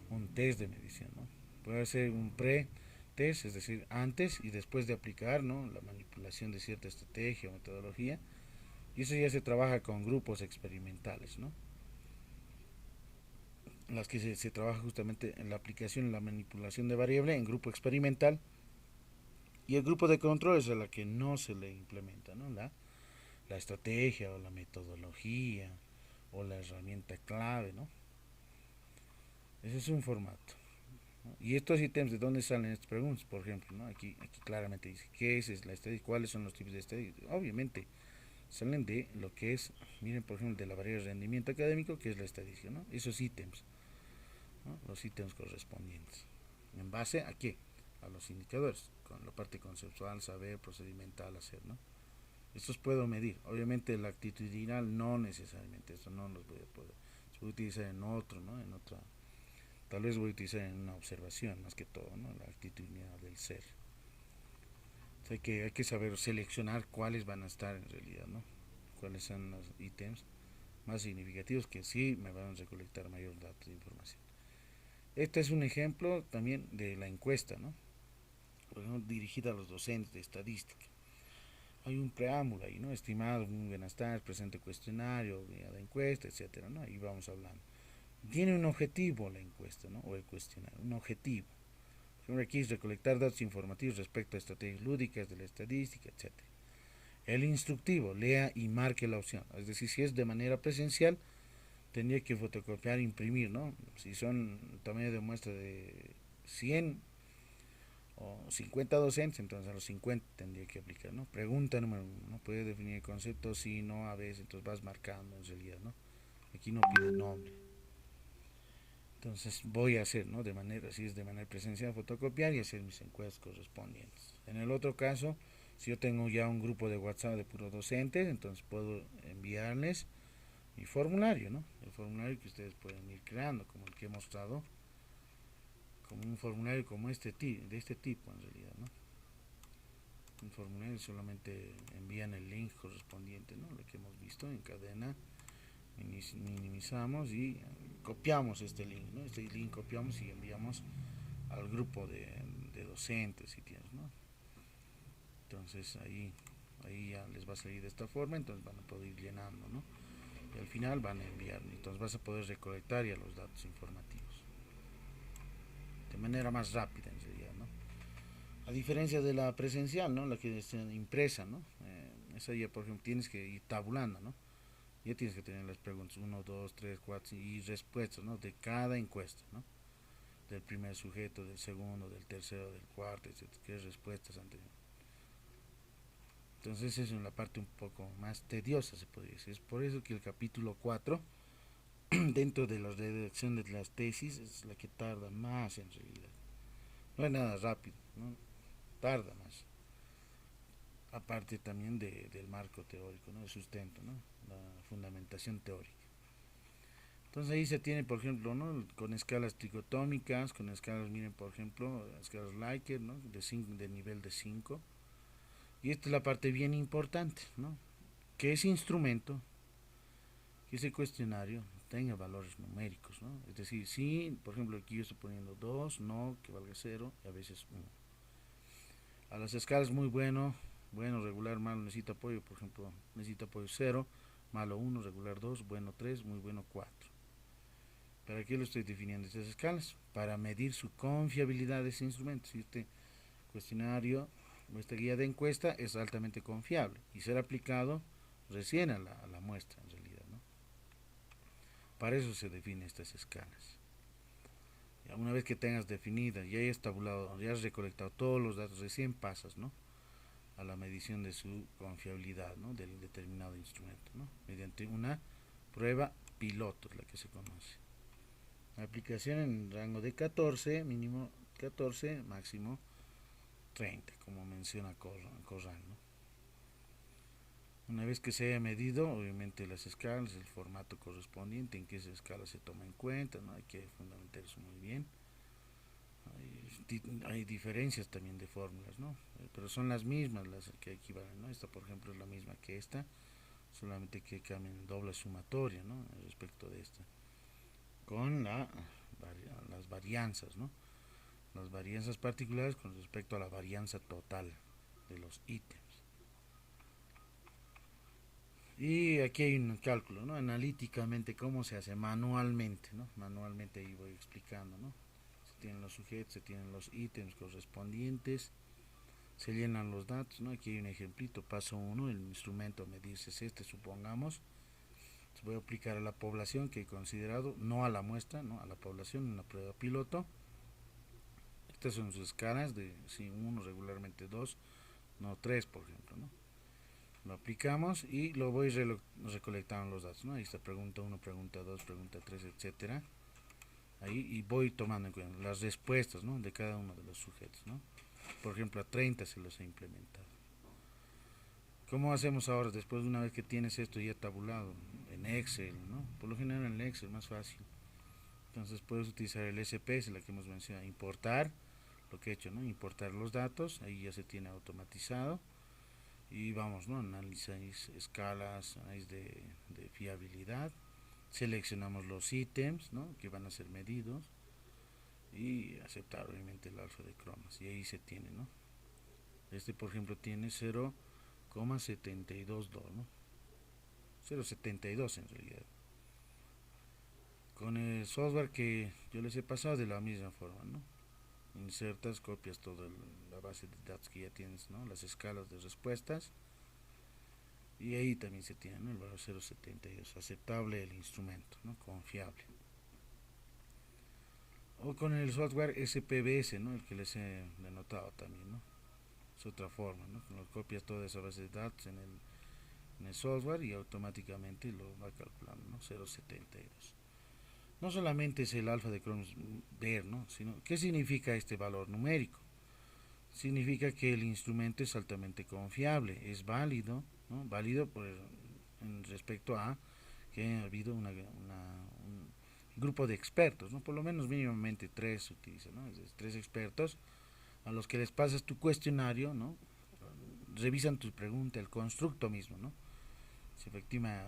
un test de medición, ¿no? Puede ser un pre-test, es decir, antes y después de aplicar, ¿no? La manipulación de cierta estrategia o metodología. Y eso ya se trabaja con grupos experimentales, ¿no? En las que se trabaja justamente en la aplicación y la manipulación de variable en grupo experimental. Y el grupo de control es a la que no se le implementa, ¿no? La estrategia o la metodología o la herramienta clave, ¿no? Ese es un formato. ¿No? Y estos ítems, ¿de dónde salen estas preguntas? Por ejemplo, ¿no? Aquí claramente dice, ¿qué es la estadística? ¿Cuáles son los tipos de estadística? Obviamente, salen de lo que es, miren, por ejemplo, de la variable de rendimiento académico, que es la estadística, ¿no? Esos ítems, ¿no? Los ítems correspondientes. ¿En base a qué? A los indicadores, con la parte conceptual, saber, procedimental, hacer, ¿no? Estos puedo medir. Obviamente la actitudinal no necesariamente, esto no los voy a poder. Se voy a utilizar en otro, ¿no? En otra. Tal vez voy a utilizar en una observación más que todo, ¿no? La actitudinal del ser. O sea, hay que saber seleccionar cuáles van a estar en realidad, ¿no? Cuáles son los ítems más significativos que sí me van a recolectar mayor datos de información. Este es un ejemplo también de la encuesta, ¿no? Por ejemplo, dirigida a los docentes de estadística. Hay un preámbulo ahí, ¿no? Estimado, muy buenas tardes, presente cuestionario, guía de encuesta, etcétera, ¿no? Ahí vamos hablando. Tiene un objetivo la encuesta, ¿no? O el cuestionario, un objetivo. Por ejemplo, aquí es recolectar datos informativos respecto a estrategias lúdicas de la estadística, etcétera. El instructivo, lea y marque la opción. Es decir, si es de manera presencial, tendría que fotocopiar e imprimir, ¿no? Si son tamaño de muestra de 100 o 50 docentes, entonces a los 50 tendría que aplicar, ¿no? Pregunta número 1, ¿no? Puede definir el concepto, sí, no, a veces, entonces vas marcando en realidad, ¿no? Aquí no pide nombre. Entonces voy a hacer, ¿no? De manera, si es de manera presencial, fotocopiar y hacer mis encuestas correspondientes. En el otro caso, si yo tengo ya un grupo de WhatsApp de puros docentes, entonces puedo enviarles mi formulario, ¿no? El formulario que ustedes pueden ir creando, como el que he mostrado, como un formulario como de este tipo en realidad, ¿no? Un formulario solamente envían el link correspondiente, ¿no? Lo que hemos visto en cadena, minimizamos y copiamos este link, ¿no? Este link copiamos y enviamos al grupo de docentes si tienes, ¿no? Entonces ahí ya les va a salir de esta forma, entonces van a poder ir llenando, ¿no? Y al final van a enviar, entonces vas a poder recolectar ya los datos informativos de manera más rápida en realidad, ¿no? A diferencia de la presencial, ¿no? La que es impresa, ¿no? Esa ya, por ejemplo, tienes que ir tabulando, ¿no? Ya tienes que tener las preguntas 1, 2, 3, 4 y respuestas, ¿no? De cada encuesta, ¿no? Del primer sujeto, del segundo, del tercero, del cuarto, etcétera. ¿Qué respuestas han tenido? Entonces eso es la parte un poco más tediosa, se podría decir. Es por eso que el capítulo 4 dentro de la redacción de las tesis es la que tarda más en realidad. No es nada rápido, ¿no? Tarda más. Aparte también del marco teórico, ¿no? El sustento, ¿no? La fundamentación teórica. Entonces ahí se tiene, por ejemplo, ¿no? Con escalas tricotómicas, con escalas, miren, por ejemplo, escalas Likert, ¿no? De nivel de 5. Y esta es la parte bien importante, ¿no? Que ese instrumento, que ese cuestionario tenga valores numéricos, ¿no? Es decir, si, por ejemplo, aquí yo estoy poniendo 2, no, que valga 0, y a veces 1. A las escalas muy bueno, regular, malo, necesita apoyo, por ejemplo, necesita apoyo 0, malo 1, regular 2, bueno 3, muy bueno 4. ¿Para qué lo estoy definiendo estas escalas? Para medir su confiabilidad de ese instrumento. Si este cuestionario o esta guía de encuesta es altamente confiable y será aplicado recién a la muestra en realidad, ¿no? Para eso se definen estas escalas. Ya una vez que tengas definida, ya hayas tabulado, ya has recolectado todos los datos, recién pasas, ¿no? A la medición de su confiabilidad, ¿no? Del determinado instrumento, ¿no? Mediante una prueba piloto, es la que se conoce. Aplicación en rango de 14, mínimo 14, máximo 30, como menciona Corran, ¿no? Una vez que se haya medido, obviamente las escalas, el formato correspondiente, en que esa escala se toma en cuenta, ¿no? Hay que fundamentar eso muy bien. Hay diferencias también de fórmulas, ¿no? Pero son las mismas las que equivalen, ¿no? Esta, por ejemplo, es la misma que esta, solamente que cambian doble sumatoria, ¿no? Respecto de esta, con las varianzas, ¿no? Las varianzas particulares con respecto a la varianza total de los ítems. Y aquí hay un cálculo, ¿no? Analíticamente, cómo se hace manualmente, ¿no? Manualmente ahí voy explicando, ¿no? Se tienen los sujetos, se tienen los ítems correspondientes, se llenan los datos, ¿no? Aquí hay un ejemplito, paso 1, el instrumento a medirse es este, supongamos. Se voy a aplicar a la población que he considerado, no a la muestra, ¿no? A la población en la prueba piloto. Estas son sus escalas de si 1, regularmente 2, no 3, por ejemplo, ¿no? Lo aplicamos y lo voy recolectando los datos, ¿no? Ahí está pregunta 1, pregunta 2, pregunta 3, etcétera. Ahí y voy tomando en cuenta las respuestas, ¿no? De cada uno de los sujetos, ¿no? Por ejemplo, a 30 se los he implementado. ¿Cómo hacemos ahora después de una vez que tienes esto ya tabulado? En Excel, ¿no? Por lo general en el Excel, más fácil. Entonces puedes utilizar el SPS, la que hemos mencionado, importar, lo que he hecho, ¿no? Importar los datos, ahí ya se tiene automatizado. Y vamos, ¿no? Analizáis escalas, análisis de fiabilidad, seleccionamos los ítems, ¿no? Que van a ser medidos y aceptar obviamente el alfa de cromas y ahí se tiene, ¿no? Este por ejemplo tiene 0,722, ¿no? 0,72 en realidad. Con el software que yo les he pasado de la misma forma, ¿no? Insertas, copias toda la base de datos que ya tienes, ¿no? Las escalas de respuestas. Y ahí también se tiene, ¿no? El valor 0,72, aceptable el instrumento, ¿no? Confiable. O con el software SPBS, ¿no? El que les he denotado también, ¿no? Es otra forma, ¿no? Lo copias toda esa base de datos en el software y automáticamente lo va calculando, ¿no? 0,72. no solamente es el alfa de Kromberg, ¿no? Sino, ¿qué significa este valor numérico? Significa que el instrumento es altamente confiable, es válido, ¿no? Válido en respecto a que ha habido un grupo de expertos, ¿no? Por lo menos mínimamente tres se utilizan, ¿no? Es tres expertos a los que les pasas tu cuestionario, ¿no? Revisan tu pregunta, el constructo mismo, ¿no?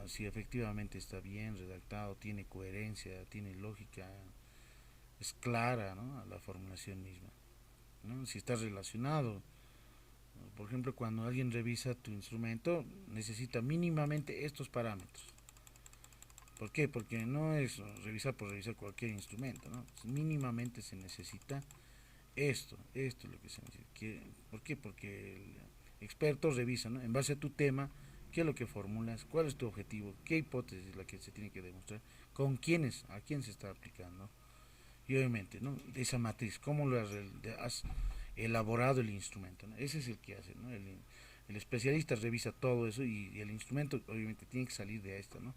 Si efectivamente está bien redactado, tiene coherencia, tiene lógica, es clara, ¿no? La formulación misma, ¿no? Si está relacionado. Por ejemplo, cuando alguien revisa tu instrumento, necesita mínimamente estos parámetros. ¿Por qué? Porque no es revisar por revisar cualquier instrumento, ¿no? Mínimamente se necesita esto es lo que se necesita. ¿Por qué? Porque el experto revisa, ¿no? En base a tu tema, qué es lo que formulas, cuál es tu objetivo, qué hipótesis es la que se tiene que demostrar, con quiénes, a quién se está aplicando. Y obviamente, ¿no? Esa matriz, cómo lo has elaborado el instrumento, ¿no? Ese es el que hace, ¿no? El especialista revisa todo eso y el instrumento obviamente tiene que salir de esta, ¿no?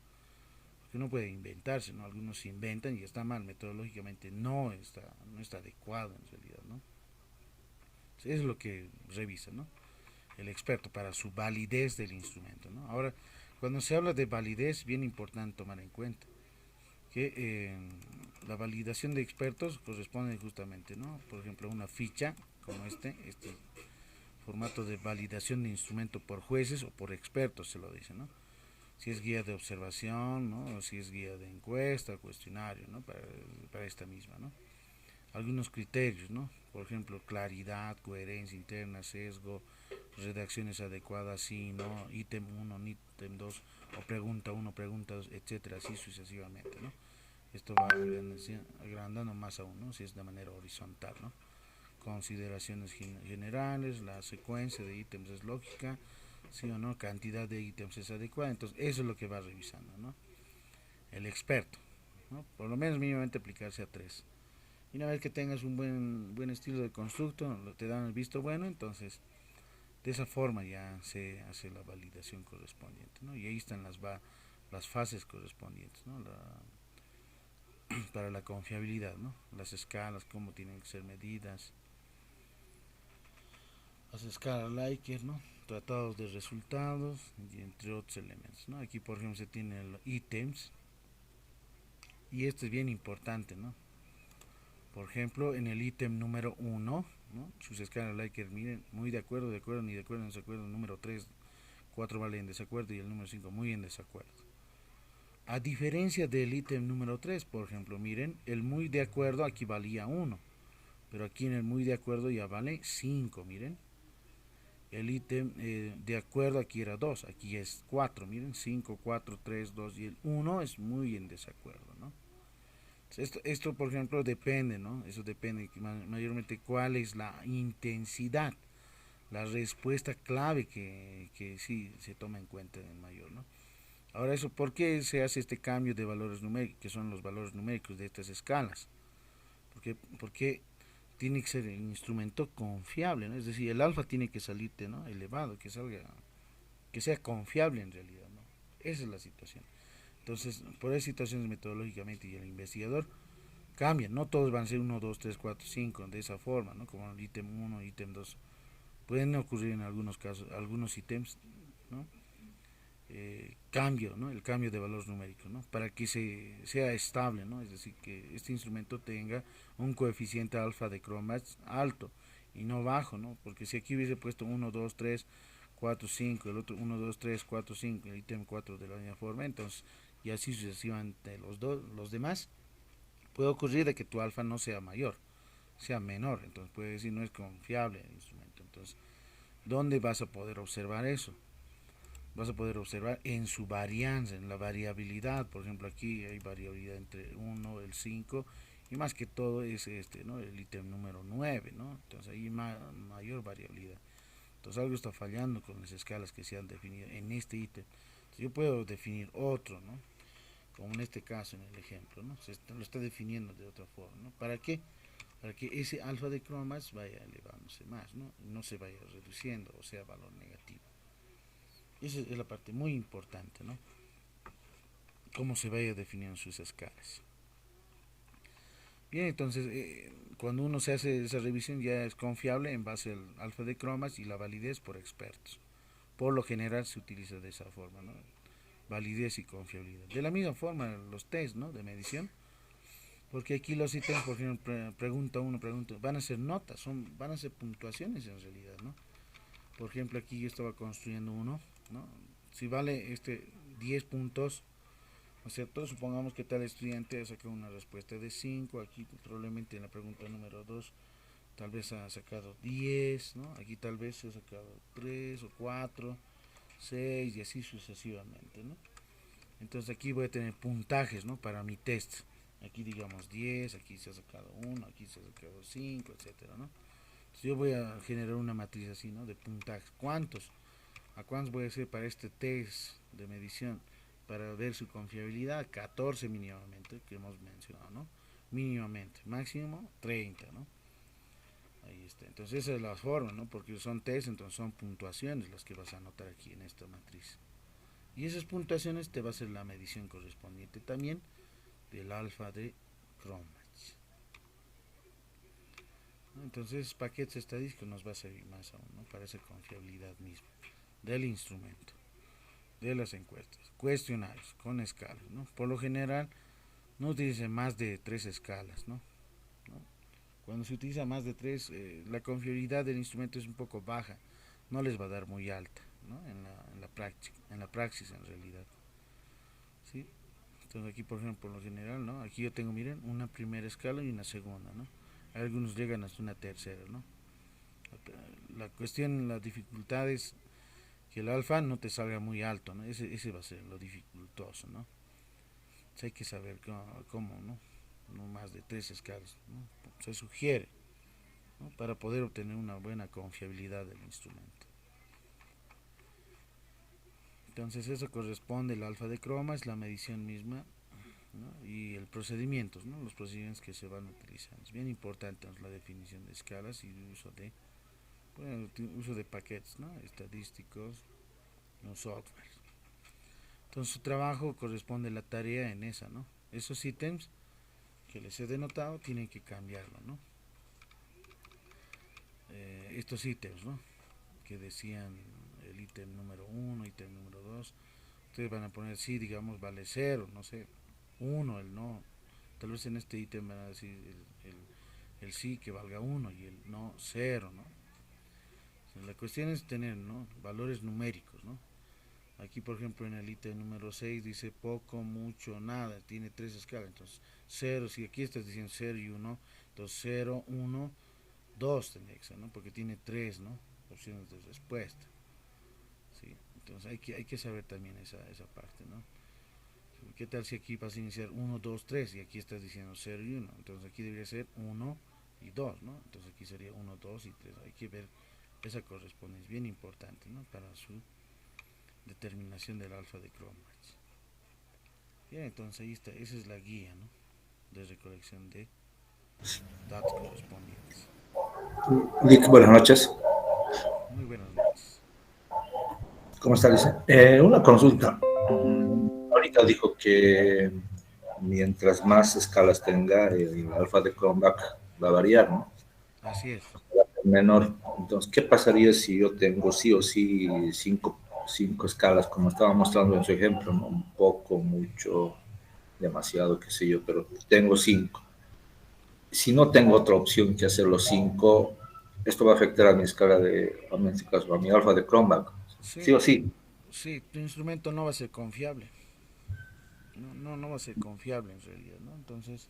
Porque no puede inventarse, ¿no? Algunos se inventan y está mal, metodológicamente no está adecuado en realidad, ¿no? Eso es lo que revisa, ¿no? El experto para su validez del instrumento, ¿no? Ahora, cuando se habla de validez, bien importante tomar en cuenta que la validación de expertos corresponde justamente, ¿no? Por ejemplo, una ficha como este formato de validación de instrumento por jueces o por expertos, se lo dice, ¿no? Si es guía de observación, ¿no? O si es guía de encuesta, cuestionario, ¿no? Para esta misma, ¿no? Algunos criterios, ¿no? Por ejemplo, claridad, coherencia interna, sesgo, redacciones adecuadas, sí, no, ítem 1, ítem 2, o pregunta 1, pregunta 2, etcétera, así sucesivamente, ¿no? Esto va agrandando más aún, ¿no? Si es de manera horizontal, ¿no? Consideraciones generales, la secuencia de ítems es lógica, sí o no, cantidad de ítems es adecuada, entonces eso es lo que va revisando, ¿no? El experto, ¿no? Por lo menos mínimamente aplicarse a tres. Y una vez que tengas un buen estilo de constructo, te dan el visto bueno, entonces de esa forma ya se hace la validación correspondiente, ¿no? Y ahí están las fases correspondientes, ¿no? Para la confiabilidad, ¿no? Las escalas, cómo tienen que ser medidas, las escalas Likert, ¿no? Tratados de resultados y entre otros elementos, ¿no? Aquí por ejemplo se tiene los ítems y esto es bien importante, ¿no? Por ejemplo, en el ítem número 1, ¿no? Sus escalas Likert, miren, muy de acuerdo, ni de acuerdo, en desacuerdo. Número 3, 4 vale en desacuerdo y el número 5 muy en desacuerdo. A diferencia del ítem número 3, por ejemplo, miren, el muy de acuerdo aquí valía 1, pero aquí en el muy de acuerdo ya vale 5, miren. El ítem de acuerdo aquí era 2, aquí es 4, miren, 5, 4, 3, 2 y el 1 es muy en desacuerdo, ¿no? Esto, por ejemplo, depende, ¿no? Eso depende mayormente cuál es la intensidad, la respuesta clave que sí se toma en cuenta en el mayor, ¿no? Ahora eso, ¿por qué se hace este cambio de valores numéricos, que son los valores numéricos de estas escalas? Porque tiene que ser el instrumento confiable, ¿no? Es decir, el alfa tiene que salirte, ¿no? Elevado, que sea confiable en realidad, ¿no? Esa es la situación. Entonces, por esas situaciones metodológicamente y el investigador cambian, no todos van a ser 1, 2, 3, 4, 5 de esa forma, ¿no? Como el ítem 1, ítem 2. Pueden ocurrir en algunos casos, algunos ítems, ¿no? Cambio, ¿no? El cambio de valores numéricos, ¿no? Para que sea estable, ¿no? Es decir, que este instrumento tenga un coeficiente alfa de Cronbach alto y no bajo, ¿no? Porque si aquí hubiese puesto 1, 2, 3, 4, 5, el otro 1, 2, 3, 4, 5, el ítem 4 de la misma forma, entonces, y así sucesivamente los demás, puede ocurrir de que tu alfa no sea mayor, sea menor, entonces puede decir no es confiable el instrumento. Entonces, ¿dónde vas a poder observar eso? Vas a poder observar en su varianza, en la variabilidad. Por ejemplo, aquí hay variabilidad entre 1, el 5 y más que todo es este, ¿no? El ítem número 9, ¿no? Entonces hay mayor variabilidad. Entonces algo está fallando con las escalas que se han definido en este ítem. Yo puedo definir otro, ¿no? Como en este caso, en el ejemplo, ¿no? Lo está definiendo de otra forma, ¿no? ¿Para qué? Para que ese alfa de cromas vaya elevándose más, ¿no? No se vaya reduciendo o sea valor negativo. Esa es la parte muy importante, ¿no? Cómo se vaya definiendo sus escalas. Bien, entonces cuando uno se hace esa revisión ya es confiable en base al alfa de cromas y la validez por expertos. Por lo general se utiliza de esa forma, ¿no? Validez y confiabilidad. De la misma forma los test, ¿no? De medición, porque aquí los ítems, por ejemplo, pregunta, van a ser notas, van a ser puntuaciones en realidad, ¿no? Por ejemplo, aquí yo estaba construyendo uno, ¿no? Si vale 10 puntos, ¿no es cierto? Supongamos que tal estudiante ha sacado una respuesta de 5, aquí probablemente en la pregunta número 2 tal vez ha sacado 10, ¿no? Aquí tal vez ha sacado 3 o 4, 6 y así sucesivamente, ¿no? Entonces aquí voy a tener puntajes, ¿no? Para mi test. Aquí digamos 10, aquí se ha sacado 1, aquí se ha sacado 5, etcétera, ¿no? Entonces yo voy a generar una matriz así, ¿no? De puntajes. ¿Cuántos? ¿A cuántos voy a hacer para este test de medición? Para ver su confiabilidad, 14 mínimamente, que hemos mencionado, ¿no? Mínimamente, máximo 30, ¿no? Ahí está. Entonces esa es la forma, ¿no? Porque son test, entonces son puntuaciones las que vas a anotar aquí en esta matriz. Y esas puntuaciones te va a ser la medición correspondiente también del alfa de Cronbach. Entonces paquetes estadísticos nos va a servir más aún, ¿no? Para esa confiabilidad misma del instrumento, de las encuestas, cuestionarios con escalas, ¿no? Por lo general no utilice más de 3 escalas, ¿no? Cuando se utiliza más de 3, la confiabilidad del instrumento es un poco baja, no les va a dar muy alta, ¿no? En la práctica, en la praxis en realidad, ¿sí? Entonces aquí por ejemplo por lo general, ¿no? Aquí yo tengo, miren, una primera escala y una segunda, ¿no? Algunos llegan hasta una tercera, ¿no? La cuestión, la dificultad es que el alfa no te salga muy alto, ¿no? Ese va a ser lo dificultoso, ¿no? Entonces hay que saber cómo, ¿no? No más de 3 escalas, ¿no? Se sugiere, ¿no? Para poder obtener una buena confiabilidad del instrumento. Entonces eso corresponde, el alfa de croma es la medición misma, ¿no? Y el procedimiento, ¿no? Los procedimientos que se van a utilizar. Es bien importante, ¿no? La definición de escalas y el uso de paquetes, ¿no? Estadísticos, no software. Entonces su trabajo corresponde a la tarea en esa, ¿no? Esos ítems que les he denotado tienen que cambiarlo, ¿no? Estos ítems, ¿no? Que decían el ítem número 1, ítem número 2, ustedes van a poner sí, digamos, vale 0, no sé, 1, el no. Tal vez en este ítem van a decir el sí que valga 1 y el no 0, ¿no? O sea, la cuestión es tener, ¿no? Valores numéricos, ¿no? Aquí, por ejemplo, en el ítem número 6 dice poco, mucho, nada, tiene 3 escalas. Entonces, 0, si aquí estás diciendo 0 y 1, entonces 0, 1, 2 tendría que ser, ¿no? Porque tiene 3, ¿no? Opciones de respuesta. ¿Sí? Entonces, hay que saber también esa parte, ¿no? ¿Qué tal si aquí vas a iniciar 1, 2, 3 y aquí estás diciendo 0 y 1? Entonces, aquí debería ser 1 y 2, ¿no? Entonces, aquí sería 1, 2 y 3. Hay que ver esa correspondencia, bien importante, ¿no? Para su determinación del alfa de Cronbach. Bien, entonces ahí está, esa es la guía, ¿no? De recolección de datos correspondientes. Lick, buenas noches. Muy buenas noches. ¿Cómo está, Lice? Una consulta. Ahorita dijo que mientras más escalas tenga, el alfa de Cronbach va a variar, ¿no? Así es. Menor. Entonces, ¿qué pasaría si yo tengo sí o sí cinco escalas, como estaba mostrando en su ejemplo, ¿no? Un poco, mucho, demasiado, qué sé yo, pero tengo 5. Si no tengo otra opción que hacer los 5, esto va a afectar a mi escala en este caso, a mi alfa de Cronbach. Sí Sí, o sí. sí, tu instrumento no va a ser confiable. No va a ser confiable en realidad, ¿no? Entonces,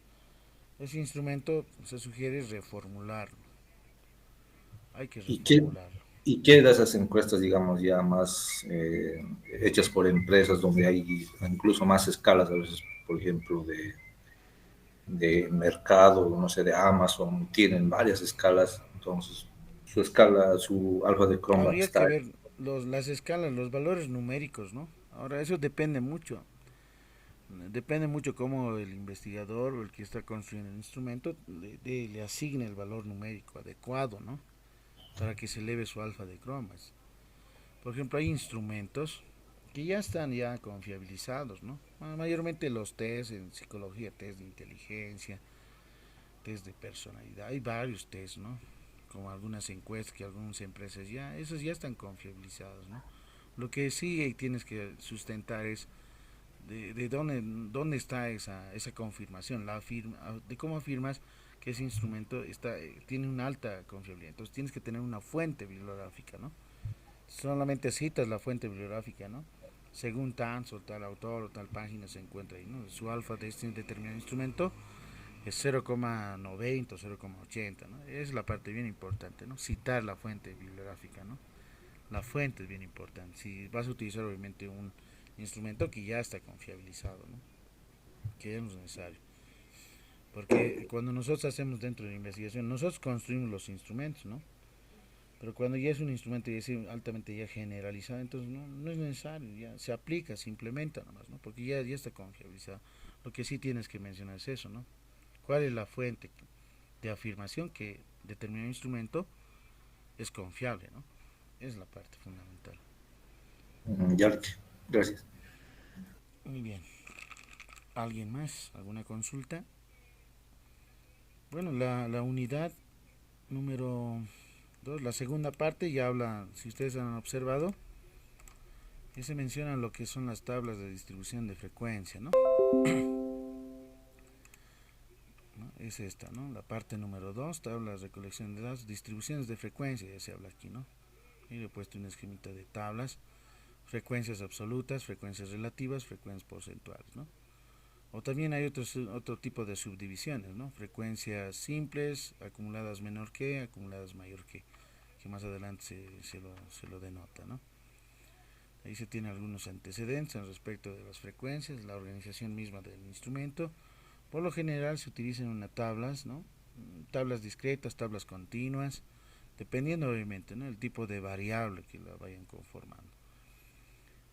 ese instrumento se sugiere reformularlo. Hay que ¿Y qué, reformularlo. y qué de esas encuestas, digamos, ya más hechas por empresas donde hay incluso más escalas, a veces, por ejemplo, de mercado, no sé, de Amazon, tienen varias escalas, entonces su escala, su alfa de Cronbach Habría que está. ver las escalas, los valores numéricos, ¿no? Ahora, eso depende mucho. Depende mucho cómo el investigador o el que está construyendo el instrumento le asigne el valor numérico adecuado, ¿no? Para que se eleve su alfa de cromas. Por ejemplo, hay instrumentos que ya están ya confiabilizados, ¿no? Mayormente los test en psicología, test de inteligencia, test de personalidad. Hay varios test, ¿no? Como algunas encuestas que algunas empresas ya, esos ya están confiabilizados, ¿no? Lo que sí tienes que sustentar es de dónde está esa confirmación, de cómo afirmas que ese instrumento tiene una alta confiabilidad. Entonces tienes que tener una fuente bibliográfica, ¿no? Solamente citas la fuente bibliográfica, ¿no? Según tal autor o tal página se encuentra ahí, ¿no? Su alfa de este determinado instrumento es 0,90 o 0,80, ¿no? Es la parte bien importante, ¿no? Citar la fuente bibliográfica, ¿no? La fuente es bien importante. Si vas a utilizar obviamente un instrumento que ya está confiabilizado, ¿no? Que es necesario. Porque cuando nosotros hacemos dentro de la investigación, nosotros construimos los instrumentos, ¿no? Pero cuando ya es un instrumento ya es altamente ya generalizado, entonces no es necesario, ya se aplica, se implementa nomás, ¿no? Porque ya está confiabilizado. Lo que sí tienes que mencionar es eso, ¿no? ¿Cuál es la fuente de afirmación que determinado instrumento es confiable, ¿no? Es la parte fundamental. Ya, gracias. Muy bien. ¿Alguien más? ¿Alguna consulta? Bueno, la unidad número 2, la segunda parte, ya habla, si ustedes han observado, ya se menciona lo que son las tablas de distribución de frecuencia, ¿no? ¿No? Es esta, ¿no? La parte número 2, tablas de recolección de datos, distribuciones de frecuencia, ya se habla aquí, ¿no? Y le he puesto una esquemita de tablas, frecuencias absolutas, frecuencias relativas, frecuencias porcentuales, ¿no? O también hay otro tipo de subdivisiones, ¿no? Frecuencias simples, acumuladas menor que, acumuladas mayor que más adelante se lo denota, ¿no? Ahí se tienen algunos antecedentes en respecto de las frecuencias, la organización misma del instrumento. Por lo general se utilizan unas tablas, ¿no? Tablas discretas, tablas continuas, dependiendo obviamente, ¿no? El tipo de variable que la vayan conformando.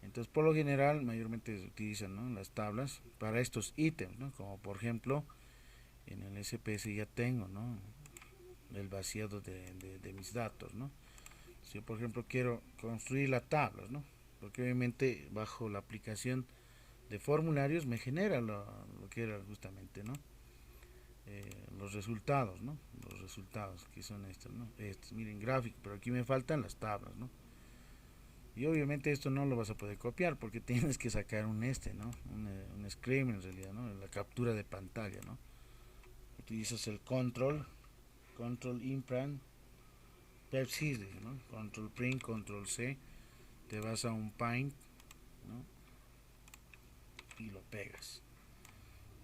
Entonces, por lo general, mayormente se utilizan, ¿no? Las tablas para estos ítems, ¿no? Como por ejemplo, en el SPS ya tengo, ¿no? El vaciado de mis datos, ¿no? Si yo, por ejemplo, quiero construir las tablas, ¿no? Porque obviamente bajo la aplicación de formularios me genera lo que era justamente, ¿no? Los resultados, ¿no? Los resultados que son estos, ¿no? Estos, miren, gráfico, pero aquí me faltan las tablas, ¿no? Y obviamente esto no lo vas a poder copiar porque tienes que sacar ¿no? Un screen en realidad, ¿no? La captura de pantalla, ¿no? Utilizas el control imprint, persist, ¿no? Control print, control C, te vas a un paint, ¿no? Y lo pegas.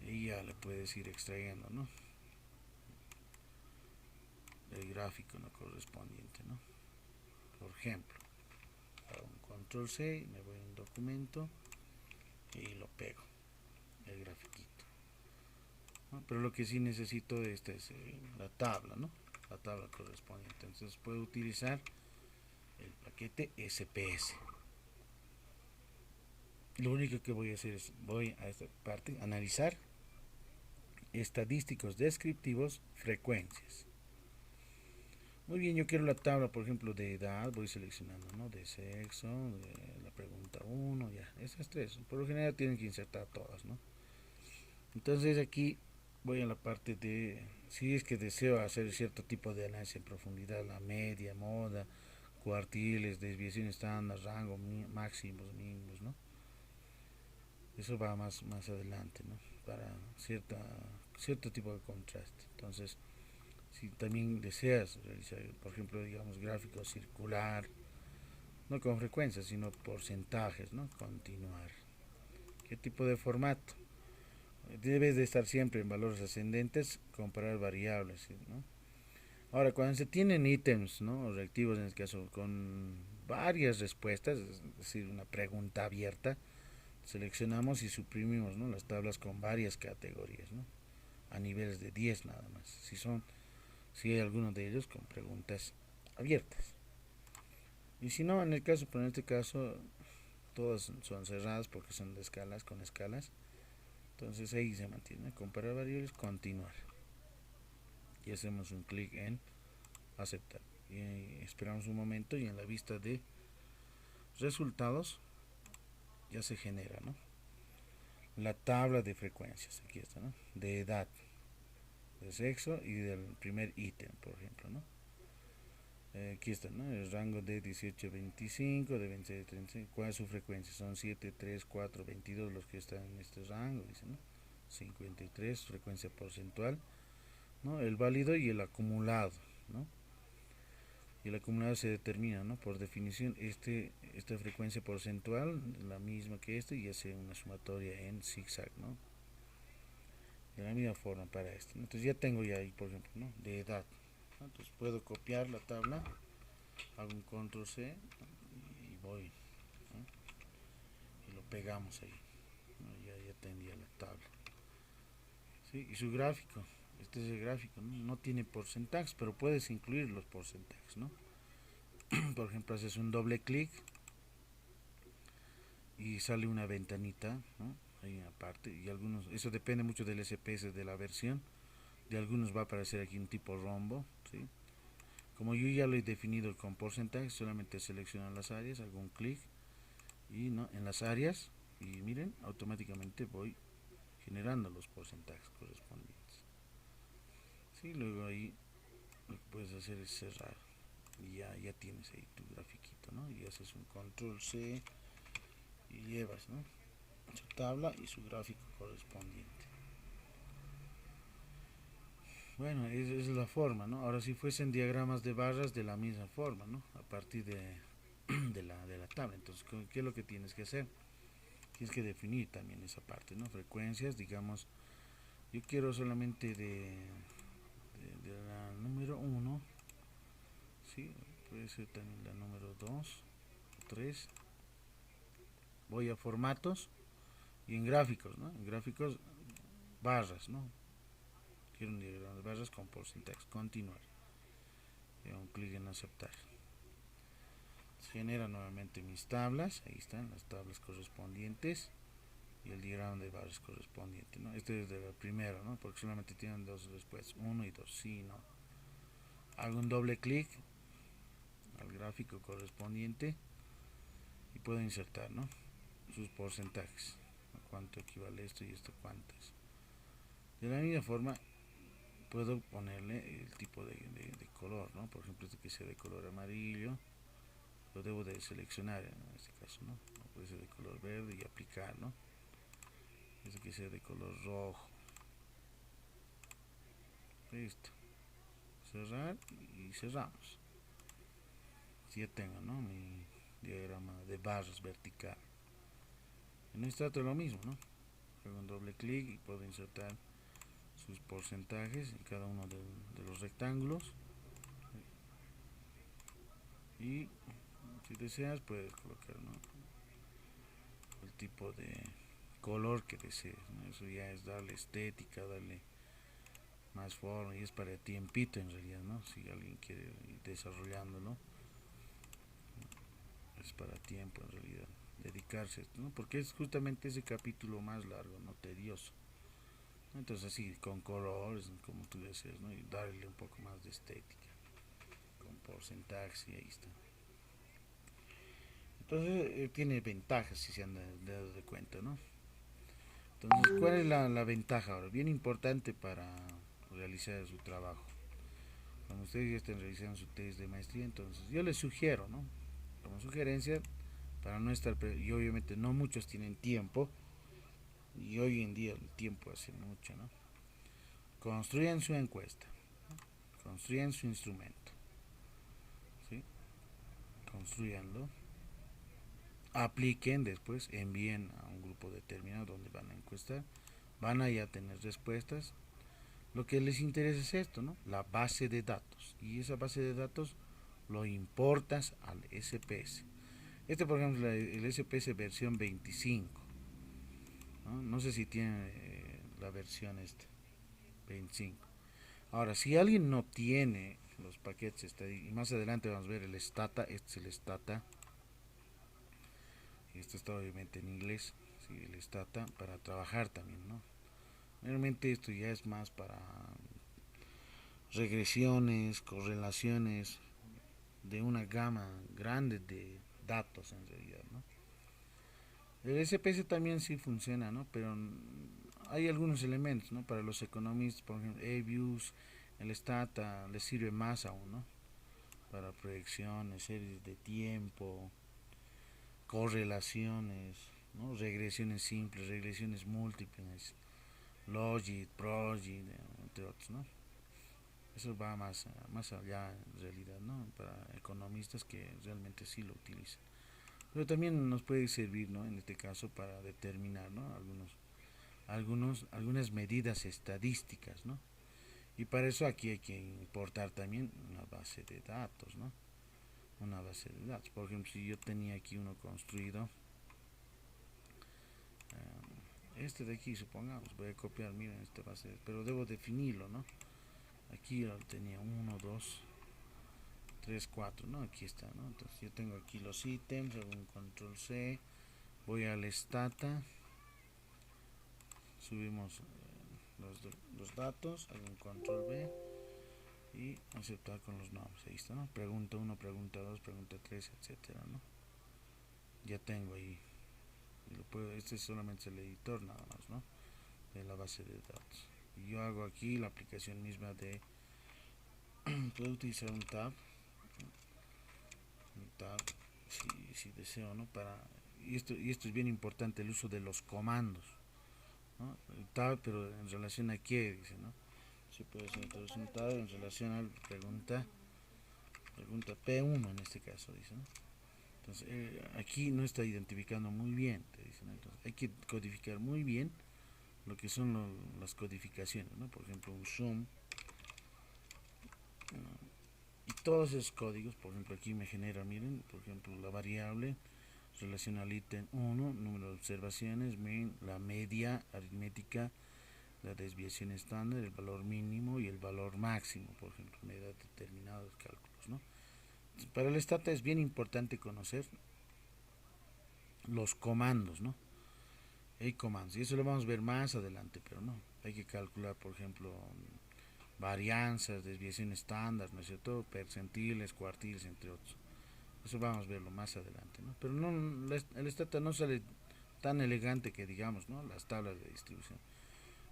Y ya le puedes ir extrayendo, ¿no? El gráfico no correspondiente, ¿no? Por ejemplo, hago un control C, me voy a un documento y lo pego, el grafiquito, ¿no? Pero lo que sí necesito es la tabla, ¿no? La tabla correspondiente. Entonces puedo utilizar el paquete SPS. Lo único que voy a hacer es, voy a esta parte, analizar estadísticos descriptivos, frecuencias. Muy bien, yo quiero la tabla, por ejemplo, de edad, voy seleccionando, ¿no? De sexo, de la pregunta 1, ya, esas tres. Por lo general tienen que insertar todas, ¿no? Entonces aquí voy a la parte de, si es que deseo hacer cierto tipo de análisis en profundidad, la media, moda, cuartiles, desviación estándar, rango, máximos, mínimos, ¿no? Eso va más adelante, ¿no? Para cierto tipo de contraste. Entonces, si también deseas realizar, por ejemplo, digamos, gráfico circular, no con frecuencia, sino porcentajes, ¿no? Continuar. ¿Qué tipo de formato? Debes de estar siempre en valores ascendentes, comparar variables, ¿no? Ahora, cuando se tienen ítems, ¿no? O reactivos en este caso, con varias respuestas, es decir, una pregunta abierta, seleccionamos y suprimimos, ¿no? Las tablas con varias categorías, ¿no? A niveles de 10 nada más. Si hay alguno de ellos con preguntas abiertas. Y si no, en el caso, pero en este caso, todas son cerradas porque son de escalas, con escalas. Entonces ahí se mantiene, comparar variables, continuar. Y hacemos un clic en aceptar. Y esperamos un momento y en la vista de resultados ya se genera, ¿no? La tabla de frecuencias, aquí está, ¿no? De edad, de sexo y del primer ítem, por ejemplo, ¿no? Aquí está, ¿no? El rango de 18 a 25, de 26 a 35. ¿Cuál es su frecuencia? Son 7, 3, 4, 22 los que están en este rango, dice, ¿no? 53, frecuencia porcentual, ¿no? El válido y el acumulado, ¿no? Y el acumulado se determina, ¿no? Por definición, esta frecuencia porcentual, la misma que y hace una sumatoria en zigzag, ¿no? De la misma forma para esto, ¿no? Entonces ya tengo ya ahí, por ejemplo, ¿no? De edad, ¿no? Entonces puedo copiar la tabla, hago un control C y voy, ¿no? Y lo pegamos ahí, ¿no? Ya tendría la tabla, ¿sí? Y su gráfico, este es el gráfico, ¿no? No tiene porcentajes, pero puedes incluir los porcentajes, ¿no? Por ejemplo, haces un doble clic y sale una ventanita, ¿no? Ahí aparte, y algunos, eso depende mucho del SPS de la versión. De algunos va a aparecer aquí un tipo rombo, ¿sí? Como yo ya lo he definido con porcentaje, solamente selecciono las áreas, hago un clic y no en las áreas y miren, automáticamente voy generando los porcentajes correspondientes. Sí, luego ahí lo que puedes hacer es cerrar y ya tienes ahí tu grafiquito, ¿no? Y haces un control C y llevas, ¿no? Su tabla y su gráfico correspondiente. Bueno, esa es la forma, ¿no? Ahora si fuesen diagramas de barras de la misma forma, ¿no? A partir de la tabla. Entonces, ¿qué es lo que tienes que hacer? Tienes que definir también esa parte, ¿no? Frecuencias, digamos, yo quiero solamente de la número 1, ¿sí? Puede ser también la número 2, 3. Voy a formatos y en gráficos, ¿no? En gráficos, barras, ¿no? Quiero un diagrama de barras con porcentajes, continuar. Y un clic en aceptar. Se genera nuevamente mis tablas, ahí están las tablas correspondientes y el diagrama de barras correspondiente, ¿no? Este es de la primera, ¿no? Porque solamente tienen dos respuestas, 1 y 2, sí, no. Hago un doble clic al gráfico correspondiente y puedo insertar, ¿no? Sus porcentajes, ¿a cuánto equivale esto y esto cuánto es? De la misma forma puedo ponerle el tipo de color, ¿no? Por ejemplo, este que sea de color amarillo, lo debo de seleccionar en este caso, ¿no? Puede ser de color verde y aplicar, ¿no? Este que sea de color rojo. Listo. Cerrar y cerramos. Así ya tengo, ¿no? Mi diagrama de barras vertical. En este trato es lo mismo, ¿no? Hago un doble clic y puedo insertar sus porcentajes en cada uno de los rectángulos. Y si deseas puedes colocar, ¿no? El tipo de color que desees, ¿no? Eso ya es darle estética, darle más forma y es para tiempito en realidad, ¿no? Si alguien quiere ir desarrollándolo, es para tiempo en realidad, dedicarse a esto, ¿no? Porque es justamente ese capítulo más largo, no tedioso. Entonces así, con colores, como tú deseas, ¿no? Y darle un poco más de estética, con porcentajes y ahí está. Entonces tiene ventajas si se han dado de cuenta, ¿no? Entonces, ¿cuál es la ventaja ahora? Bien importante para realizar su trabajo. Cuando ustedes ya estén realizando su tesis de maestría, entonces yo les sugiero, ¿no? Como sugerencia, para no estar, y obviamente no muchos tienen tiempo, y hoy en día el tiempo hace mucho, ¿no? Construyan su encuesta, construyan su instrumento, ¿sí? Construyanlo, apliquen después, envíen a un grupo determinado donde van a encuestar, van a ya tener respuestas. Lo que les interesa es esto, ¿no? La base de datos, y esa base de datos lo importas al SPS. Este, por ejemplo, el SPS versión 25, ¿no? No sé si tiene la versión 25. Ahora, si alguien no tiene los paquetes, y más adelante vamos a ver el Stata, este es el Stata, y esto está obviamente en inglés, ¿sí? El Stata para trabajar también, ¿no? Realmente esto ya es más para regresiones, correlaciones de una gama grande de datos en realidad, ¿no? El SPS también sí funciona, ¿no? Pero hay algunos elementos, ¿no? Para los economistas, por ejemplo, A-Views, el Stata les sirve más aún, ¿no? Para proyecciones, series de tiempo, correlaciones, ¿no? Regresiones simples, regresiones múltiples, Logit, Progit, entre otros, ¿no? Eso va más allá en realidad, ¿no? Para economistas que realmente sí lo utilizan. Pero también nos puede servir, ¿no? En este caso para determinar, ¿no? Algunas medidas estadísticas, ¿no? Y para eso aquí hay que importar también una base de datos, ¿no? Una base de datos. Por ejemplo, si yo tenía aquí uno construido, este de aquí, supongamos, voy a copiar, miren, esta base, pero debo definirlo, ¿no? Aquí yo tenía 1, 2, 3, 4, ¿no? Aquí está, ¿no? Entonces yo tengo aquí los ítems, hago un control C, voy al stata, subimos los datos, hago un control V y aceptar con los nombres. Ahí está, ¿no? Pregunta 1, pregunta 2, pregunta 3, etcétera, ¿no? Ya tengo ahí. Este es solamente el editor nada más, ¿no? De la base de datos. Y yo hago aquí la aplicación misma de puedo utilizar un tab si deseo, ¿no? Y esto es bien importante, el uso de los comandos, ¿no? El tab, pero en relación a qué, dice, ¿no? Si puede ser entonces un tab en relación a la pregunta P1 en este caso, dice, ¿no? Entonces aquí no está identificando muy bien, te dicen, ¿no? Entonces hay que codificar muy bien lo que son las codificaciones, ¿no? Por ejemplo, un zoom, ¿no? Y todos esos códigos, por ejemplo, aquí me genera, miren, por ejemplo, la variable relaciona al ítem 1, número de observaciones, la media aritmética, la desviación estándar, el valor mínimo y el valor máximo, por ejemplo, me da determinados cálculos, ¿no? Para el stata es bien importante conocer los comandos, ¿no? Hay comandos, y eso lo vamos a ver más adelante, pero no, hay que calcular, por ejemplo, varianzas, desviación estándar, ¿no es cierto? Percentiles, cuartiles, entre otros. Eso vamos a verlo más adelante, ¿no? Pero no, el stata no sale tan elegante que digamos, ¿no? Las tablas de distribución.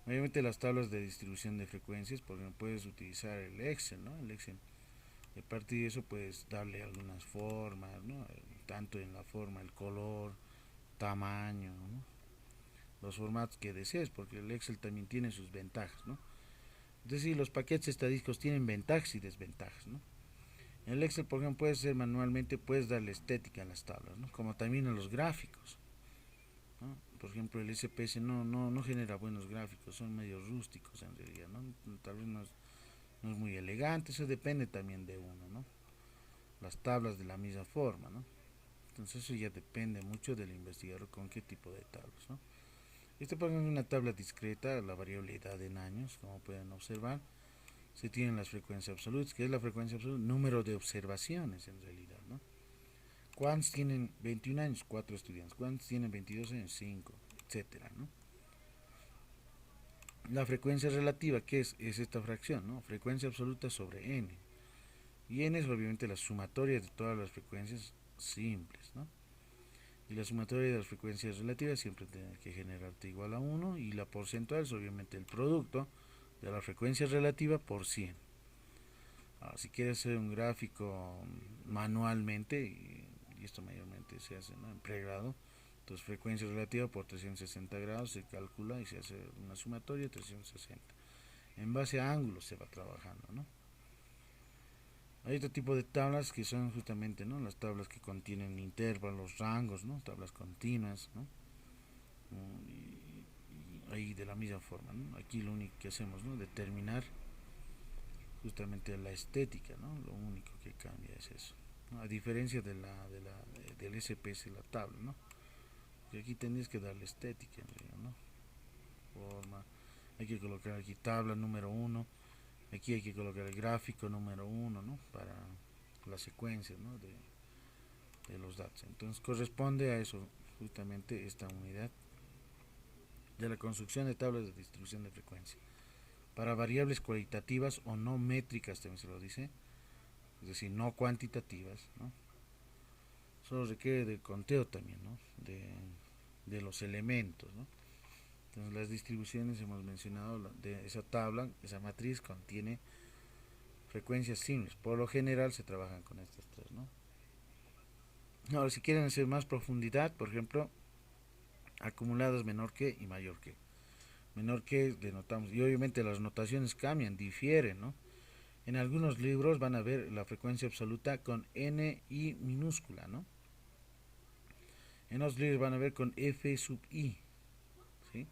Obviamente las tablas de distribución de frecuencias, por ejemplo, puedes utilizar el Excel, ¿no? El Excel. Y a partir de eso puedes darle algunas formas, ¿no? Tanto en la forma, el color, tamaño, ¿no? Los formatos que desees, porque el Excel también tiene sus ventajas, ¿no? Es decir, los paquetes estadísticos tienen ventajas y desventajas, ¿no? En el Excel, por ejemplo, puedes hacer manualmente, puedes darle estética a las tablas, ¿no? Como también a los gráficos, ¿no? Por ejemplo, el SPS no genera buenos gráficos, son medio rústicos en realidad, ¿no? Tal vez no es muy elegante, eso depende también de uno, ¿no? Las tablas de la misma forma, ¿no? Entonces eso ya depende mucho del investigador con qué tipo de tablas, ¿no? Este, por ejemplo, es una tabla discreta, la variable edad en años, como pueden observar. Se tienen las frecuencias absolutas, que es la frecuencia absoluta, número de observaciones en realidad, ¿no? ¿Cuántos tienen 21 años? 4 estudiantes. ¿Cuántos tienen 22 años? 5, etcétera, ¿no? La frecuencia relativa, ¿qué es? Es esta fracción, ¿no? Frecuencia absoluta sobre n. Y n es obviamente la sumatoria de todas las frecuencias simples, ¿no? Y la sumatoria de las frecuencias relativas siempre tiene que generarte igual a 1, y la porcentual es obviamente el producto de la frecuencia relativa por 100. Ahora, si quieres hacer un gráfico manualmente, y esto mayormente se hace, ¿no? En pregrado, entonces frecuencia relativa por 360 grados se calcula y se hace una sumatoria de 360. En base a ángulos se va trabajando, ¿no? Hay otro tipo de tablas que son justamente, ¿no? Las tablas que contienen intervalos, rangos, ¿no? Tablas continuas, ¿no? Y ahí de la misma forma, ¿no? Aquí lo único que hacemos, ¿no? Determinar justamente la estética, ¿no? Lo único que cambia es eso, ¿no? A diferencia del SPS, la tabla, ¿no? Que aquí tendrías que darle estética, en realidad, ¿no? Forma, hay que colocar aquí tabla número 1, aquí hay que colocar el gráfico número 1, ¿no? Para la secuencia, ¿no? de los datos. Entonces corresponde a eso justamente esta unidad de la construcción de tablas de distribución de frecuencia para variables cualitativas o no métricas, también se lo dice, es decir, no cuantitativas, ¿no? Solo requiere del conteo también, ¿no? de los elementos, ¿no? Entonces las distribuciones hemos mencionado de esa tabla, esa matriz contiene frecuencias simples. Por lo general se trabajan con estas tres, ¿no? Ahora, si quieren hacer más profundidad, por ejemplo, acumuladas menor que y mayor que. Menor que denotamos, y obviamente las notaciones cambian, difieren, ¿no? En algunos libros van a ver la frecuencia absoluta con N I minúscula, ¿no? En otros libros van a ver con F sub I, ¿sí?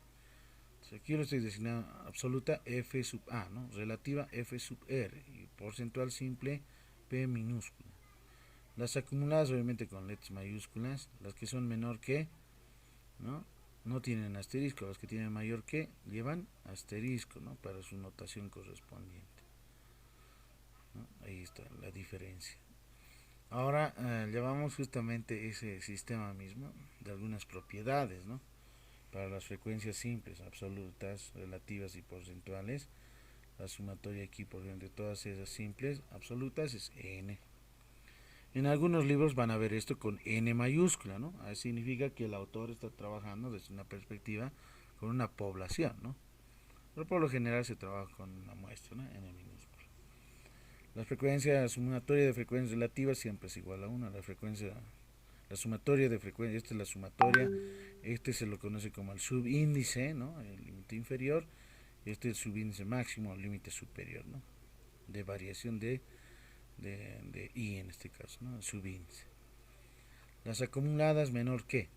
Entonces aquí lo estoy designando absoluta F sub A, ¿no? Relativa F sub R y porcentual simple P minúscula. Las acumuladas obviamente con letras mayúsculas, las que son menor que, ¿no? No tienen asterisco, las que tienen mayor que llevan asterisco, ¿no? Para su notación correspondiente, ¿no? Ahí está la diferencia. Ahora llevamos justamente ese sistema mismo de algunas propiedades, ¿no? Para las frecuencias simples, absolutas, relativas y porcentuales. La sumatoria aquí, por ejemplo, de todas esas simples absolutas es n. En algunos libros van a ver esto con n mayúscula, ¿no? Eso significa que el autor está trabajando desde una perspectiva con una población, ¿no? Pero por lo general se trabaja con una muestra, ¿no? N minúscula. La frecuencia sumatoria de frecuencias relativas siempre es igual a 1. La sumatoria de frecuencias, esta es la sumatoria, este se lo conoce como el subíndice, ¿no? El límite inferior, este es el subíndice máximo, el límite superior, ¿no? De variación de I en este caso, ¿no? El subíndice. Las acumuladas menor que.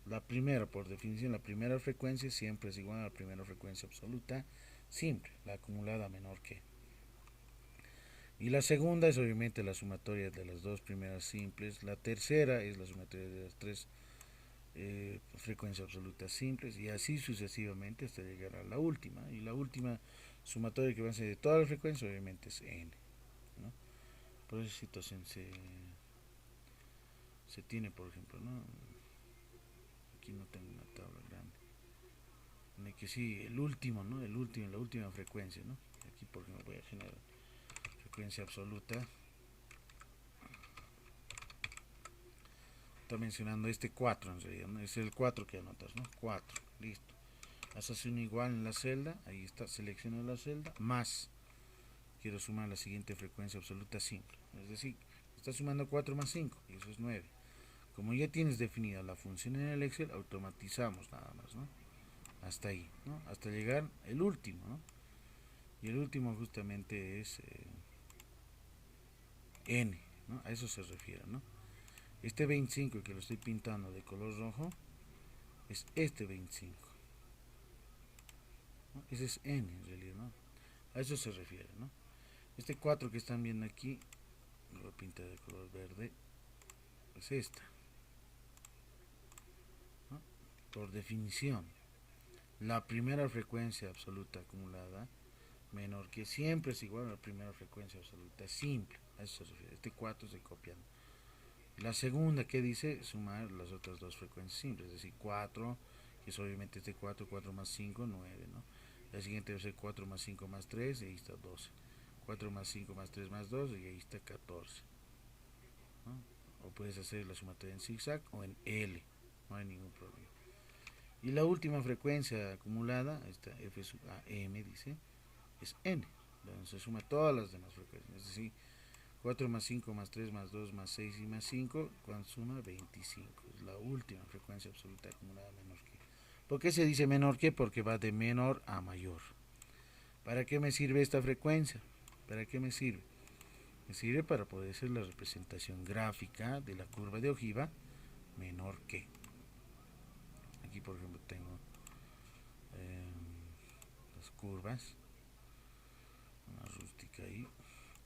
La primera, por definición, la primera frecuencia siempre es igual a la primera frecuencia absoluta, simple, la acumulada menor que. Y la segunda es obviamente la sumatoria de las dos primeras simples. La tercera es la sumatoria de las tres frecuencias absolutas simples, y así sucesivamente hasta llegar a la última. Y la última sumatoria que va a ser de todas las frecuencias obviamente es n, ¿no? Por esa situación se tiene, por ejemplo, ¿no? Aquí no tengo una tabla grande. En el que sí, el último, ¿no? La última frecuencia, ¿no? Aquí, por ejemplo, voy a generar frecuencia absoluta. Está mencionando este 4 en realidad, ¿no? Es el 4 que anotas, ¿no? 4, listo. Haces un igual en la celda, ahí está, selecciono la celda, más. Quiero sumar la siguiente frecuencia absoluta simple. Es decir, está sumando 4 más 5, y eso es 9. Como ya tienes definida la función en el Excel, automatizamos nada más, ¿no? Hasta ahí, ¿no? Hasta llegar el último, ¿no? Y el último justamente es n, ¿no? A eso se refiere, ¿no? Este 25 que lo estoy pintando de color rojo es este 25, ¿no? Ese es n en realidad, ¿no? A eso se refiere, ¿no? Este 4 que están viendo aquí, lo voy a pintar de color verde, es esta, ¿no? Por definición, la primera frecuencia absoluta acumulada menor que siempre es igual a la primera frecuencia absoluta simple, a eso se refiere. Este 4 estoy copiando. La segunda que dice sumar las otras dos frecuencias simples, es decir, 4, que es obviamente este 4, 4 más 5, 9, ¿no? La siguiente debe ser 4 más 5 más 3, y ahí está 12. 4 más 5 más 3 más 2, y ahí está 14, ¿no? O puedes hacer la sumatoria en zigzag o en L, no hay ningún problema. Y la última frecuencia acumulada, esta F sub AM dice, es N, donde se suma todas las demás frecuencias, es decir, 4 más 5 más 3 más 2 más 6 y más 5, cuando suma 25, es la última frecuencia absoluta acumulada menor que. ¿Por qué se dice menor que? Porque va de menor a mayor. ¿Para qué me sirve esta frecuencia? ¿Para qué me sirve? Me sirve para poder hacer la representación gráfica de la curva de ojiva menor que. Aquí por ejemplo tengo las curvas, una rústica ahí,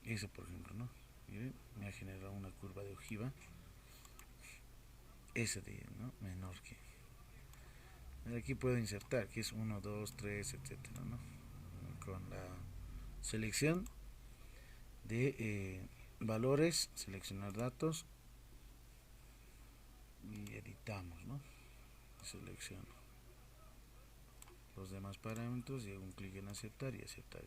esa por ejemplo, ¿no? Miren, me ha generado una curva de ojiva, esa de, ¿no? Menor que. Aquí puedo insertar que es 1, 2, 3, etcétera, ¿no? Con la selección de valores, seleccionar datos y editamos, ¿no? Selecciono los demás parámetros y hago un clic en aceptar y aceptar,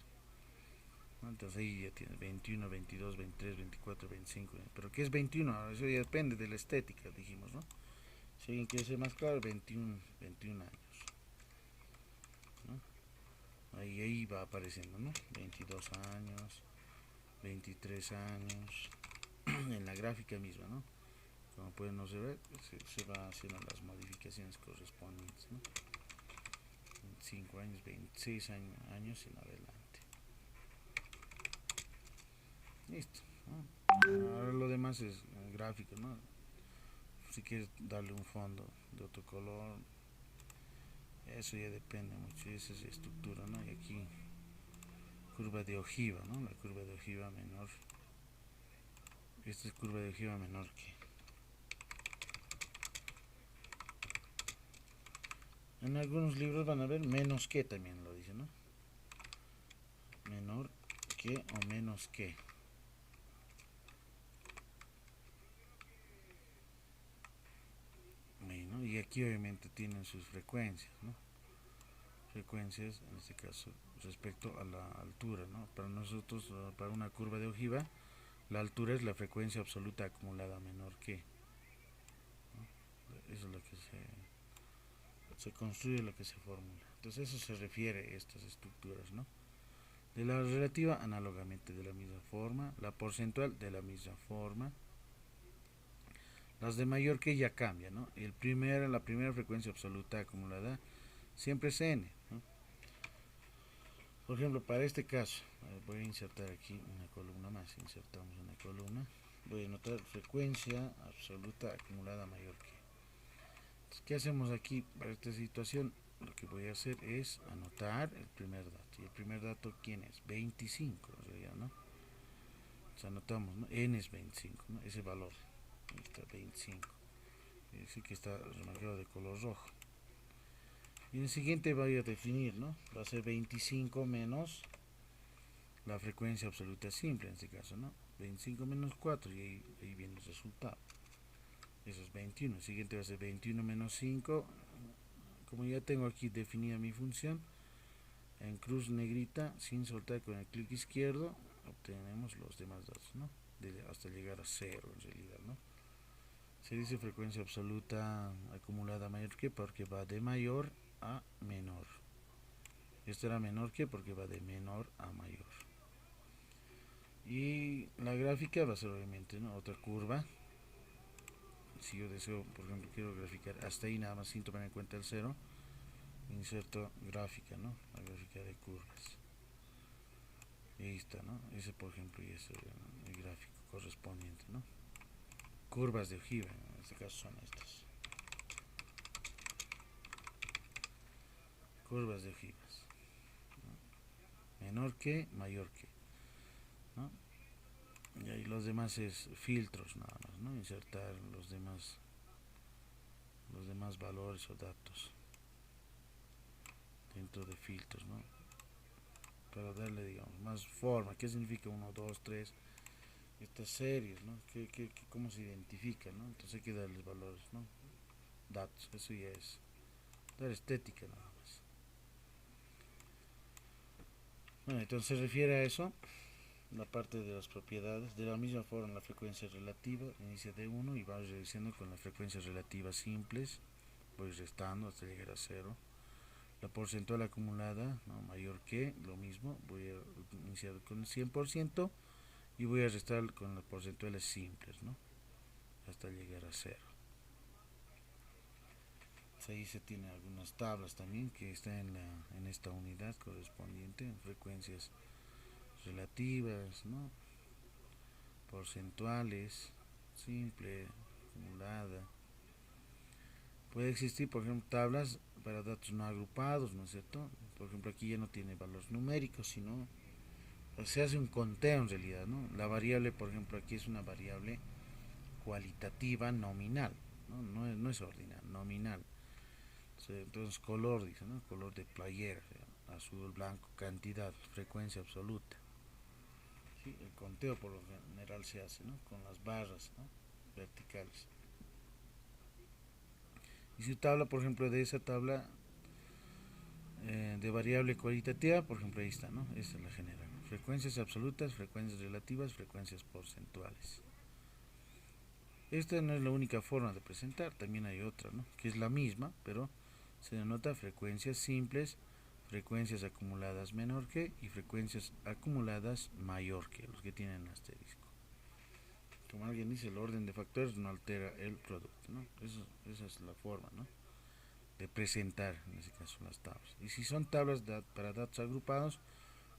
¿no? Entonces ahí ya tienes 21, 22, 23, 24, 25. ¿Pero qué es 21? Ahora eso ya depende de la estética, dijimos, ¿no? Si alguien quiere ser más claro, 21 años. Ahí va apareciendo, ¿no? 22 años, 23 años, en la gráfica misma, ¿no? Como pueden observar, se va haciendo las modificaciones correspondientes, ¿no? 25 años, 26 años en adelante. Listo, ¿no? Ahora lo demás es gráfico, ¿no? Si quieres darle un fondo de otro color, eso ya depende mucho, esa es la estructura, ¿no? Y aquí curva de ojiva, ¿no? La curva de ojiva menor. Esta es curva de ojiva menor que. En algunos libros van a ver menos que, también lo dice, ¿no? Menor que o menos que. Bueno, y aquí obviamente tienen sus frecuencias, ¿no? Frecuencias, en este caso, respecto a la altura, ¿no? Para nosotros, para una curva de ojiva, la altura es la frecuencia absoluta acumulada menor que, ¿no? Eso es lo que se construye, lo que se formula. Entonces eso se refiere a estas estructuras, ¿no? De la relativa, análogamente de la misma forma. La porcentual, de la misma forma. Las de mayor que ya cambian, ¿no? La primera frecuencia absoluta acumulada siempre es n, ¿no? Por ejemplo, para este caso, voy a insertar aquí una columna más. Insertamos una columna. Voy a anotar frecuencia absoluta acumulada mayor que. Entonces, ¿qué hacemos aquí para esta situación? Lo que voy a hacer es anotar el primer dato. ¿Y el primer dato quién es? 25, en realidad, ¿no? Entonces anotamos, ¿no? N es 25, ¿no? Ese valor. Ahí está, 25. Quiere decir que está remarcado de color rojo. Y en el siguiente voy a definir, ¿no? Va a ser 25 menos la frecuencia absoluta simple, en este caso, ¿no? 25 menos 4, y ahí viene el resultado. Eso es 21. El siguiente va a ser 21 menos 5. Como ya tengo aquí definida mi función, en cruz negrita, sin soltar con el clic izquierdo, obtenemos los demás datos, ¿no? Hasta llegar a 0 en realidad, ¿no? Se dice frecuencia absoluta acumulada mayor que porque va de mayor a menor. Esto era menor que porque va de menor a mayor. Y la gráfica va a ser obviamente, ¿no? Otra curva. Si yo deseo, por ejemplo, quiero graficar hasta ahí nada más sin tomar en cuenta el 0, inserto gráfica, ¿no? La gráfica de curvas. Y ahí está, ¿no? Ese, por ejemplo, y ese el gráfico correspondiente, ¿no? Curvas de ojiva, en este caso son estas. Curvas de ojivas, ¿no? Menor que, mayor que, ¿no? Y ahí los demás es filtros nada más, ¿no? Insertar los demás valores o datos dentro de filtros, ¿no? Para darle, digamos, más forma. ¿Qué significa 1, 2, 3? Estas series, ¿no? ¿Cómo se identifican, ¿no? Entonces hay que darles valores, ¿no? Datos, eso ya es dar estética nada más. Bueno, entonces se refiere a eso, la parte de las propiedades. De la misma forma, la frecuencia relativa inicia de 1 y va reduciendo con las frecuencias relativas simples, voy restando hasta llegar a 0. La porcentual acumulada, ¿no? Mayor que, lo mismo, voy a iniciar con el 100% y voy a restar con las porcentuales simples, ¿no? Hasta llegar a 0. Ahí se tiene algunas tablas también que están en esta unidad correspondiente, en frecuencias relativas, ¿no? Porcentuales, simple, acumulada. Puede existir, por ejemplo, tablas para datos no agrupados, ¿no es cierto? Por ejemplo, aquí ya no tiene valores numéricos, sino se hace un conteo en realidad, ¿no? La variable, por ejemplo, aquí es una variable cualitativa nominal, ¿no? No es ordinal, nominal. Entonces color, dice, ¿no? Color de playera, azul, blanco, cantidad, frecuencia absoluta. ¿Sí? El conteo por lo general se hace, ¿no? Con las barras, ¿no? Verticales. Y su tabla, por ejemplo, de esa tabla de variable cualitativa, por ejemplo, ahí está, ¿no? Esta es la general. Frecuencias absolutas, frecuencias relativas, frecuencias porcentuales. Esta no es la única forma de presentar, también hay otra, ¿no? Que es la misma, pero se denota frecuencias simples, frecuencias acumuladas menor que y frecuencias acumuladas mayor que, los que tienen asterisco. Como alguien dice, el orden de factores no altera el producto, ¿no? Esa es la forma, ¿no?, de presentar en ese caso las tablas. Y si son tablas para datos agrupados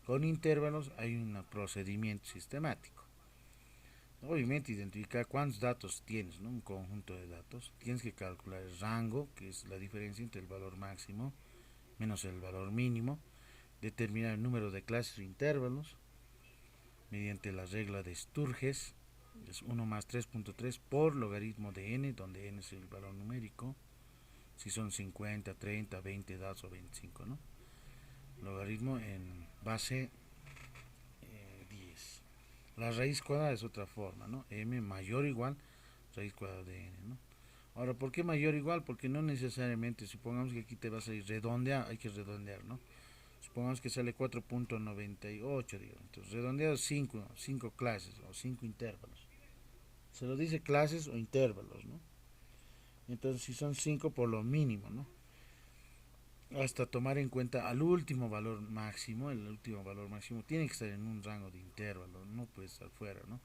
con intervalos, hay un procedimiento sistemático. Obviamente identificar cuántos datos tienes, ¿no?, un conjunto de datos. Tienes que calcular el rango, que es la diferencia entre el valor máximo menos el valor mínimo. Determinar el número de clases o intervalos mediante la regla de Sturges, es 1 más 3.3 por logaritmo de n, donde n es el valor numérico, si son 50, 30, 20 datos o 25, ¿no? Logaritmo en base 10. La raíz cuadrada es otra forma, ¿no? M mayor o igual raíz cuadrada de n, ¿no? Ahora, ¿por qué mayor o igual? Porque no necesariamente, supongamos que aquí te vas a ir redondear, hay que redondear, ¿no? Supongamos que sale 4.98, digamos. Entonces, redondeado 5 clases o 5 intervalos. Se lo dice clases o intervalos, ¿no? Entonces, si son 5 por lo mínimo, ¿no?, hasta tomar en cuenta al último valor máximo. El último valor máximo tiene que estar en un rango de intervalo, no puede estar fuera, ¿no?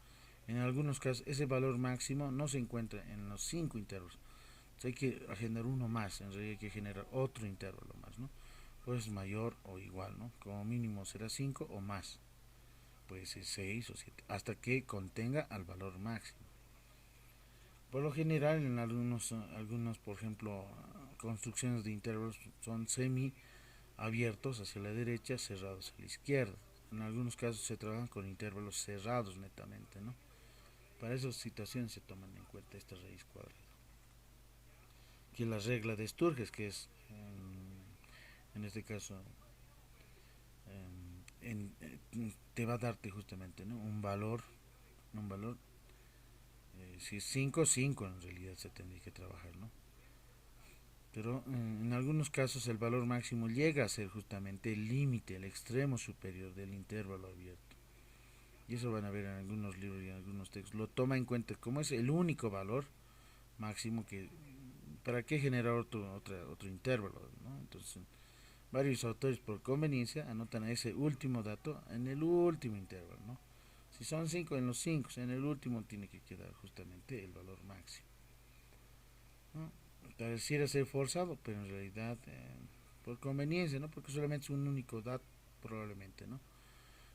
En algunos casos, ese valor máximo no se encuentra en los 5 intervalos. Entonces, hay que generar uno más, en realidad hay que generar otro intervalo más, ¿no? Pues mayor o igual, ¿no? Como mínimo será 5 o más, puede ser 6 o 7, hasta que contenga al valor máximo. Por lo general, en algunos, por ejemplo, construcciones de intervalos son semi abiertos hacia la derecha, cerrados a la izquierda. En algunos casos se trabajan con intervalos cerrados netamente, ¿no? Para esas situaciones se toman en cuenta esta raíz cuadrada. Aquí la regla de Sturges, que es, en este caso, te va a darte justamente, ¿no?, un valor, si es 5, 5 en realidad se tendría que trabajar, ¿no? Pero en algunos casos el valor máximo llega a ser justamente el límite, el extremo superior del intervalo abierto. Y eso van a ver en algunos libros y en algunos textos. Lo toma en cuenta como es el único valor máximo que... ¿Para qué generar otro intervalo, ¿no? Entonces, varios autores por conveniencia anotan ese último dato en el último intervalo, ¿no? Si son 5 en los 5, en el último tiene que quedar justamente el valor máximo, ¿no? Pareciera ser forzado, pero en realidad por conveniencia, ¿no? Porque solamente es un único dato probablemente, ¿no?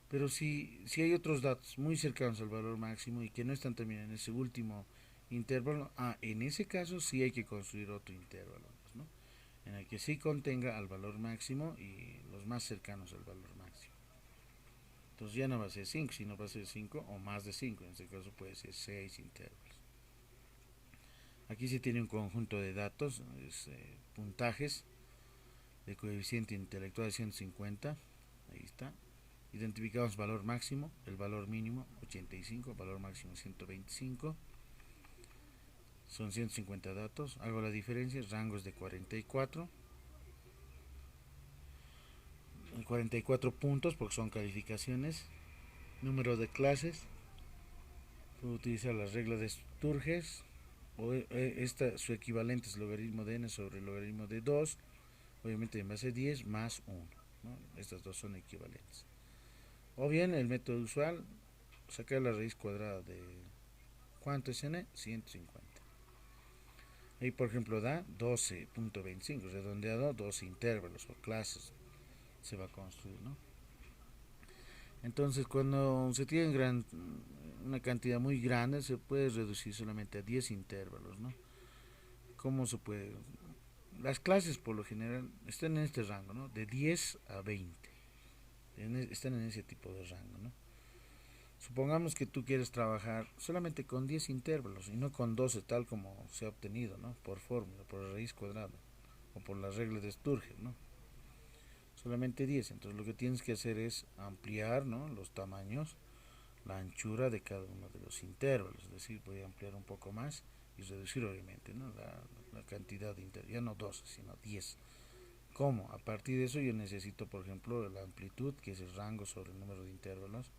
Pero si hay otros datos muy cercanos al valor máximo y que no están también en ese último intervalo, en ese caso sí hay que construir otro intervalo, ¿no?, en el que sí contenga al valor máximo y los más cercanos al valor máximo. Entonces ya no va a ser 5, sino va a ser 5 o más de 5, en este caso puede ser 6 intervalos. Aquí se tiene un conjunto de datos, puntajes de coeficiente intelectual de 150, ahí está. Identificamos valor máximo, el valor mínimo 85, valor máximo 125, son 150 datos. Hago la diferencia, rangos de 44 puntos porque son calificaciones. Número de clases, puedo utilizar las reglas de Sturges, o su equivalente es logaritmo de n sobre el logaritmo de 2, obviamente en base 10 más 1, ¿no? Estas dos son equivalentes. O bien el método usual, sacar la raíz cuadrada de ¿cuánto es n? 150. Ahí por ejemplo da 12.25, redondeado 12 intervalos o clases se va a construir, ¿no? Entonces cuando se tiene una cantidad muy grande se puede reducir solamente a 10 intervalos, ¿no? ¿Cómo se puede? Las clases por lo general están en este rango, ¿no?, de 10 a 20, están en ese tipo de rango, ¿no? Supongamos que tú quieres trabajar solamente con 10 intervalos y no con 12 tal como se ha obtenido, ¿no?, por fórmula, por raíz cuadrada o por la regla de Sturges, ¿no? Solamente 10, entonces lo que tienes que hacer es ampliar, ¿no?, los tamaños, la anchura de cada uno de los intervalos, es decir, voy a ampliar un poco más y reducir obviamente, ¿no?, la cantidad de intervalos, ya no 12 sino 10. ¿Cómo? A partir de eso yo necesito, por ejemplo, la amplitud, que es el rango sobre el número de intervalos.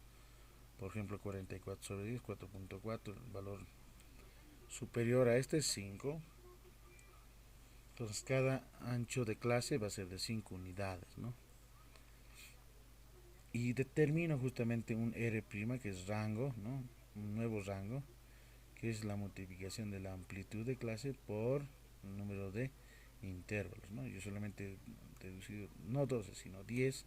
Por ejemplo, 44 sobre 10, 4.4, el valor superior a este es 5. Entonces cada ancho de clase va a ser de 5 unidades, ¿no? y determino justamente un R' que es rango, ¿no? Un nuevo rango, que es la multiplicación de la amplitud de clase por el número de intervalos, ¿no? Yo solamente he deducido no 12 sino 10,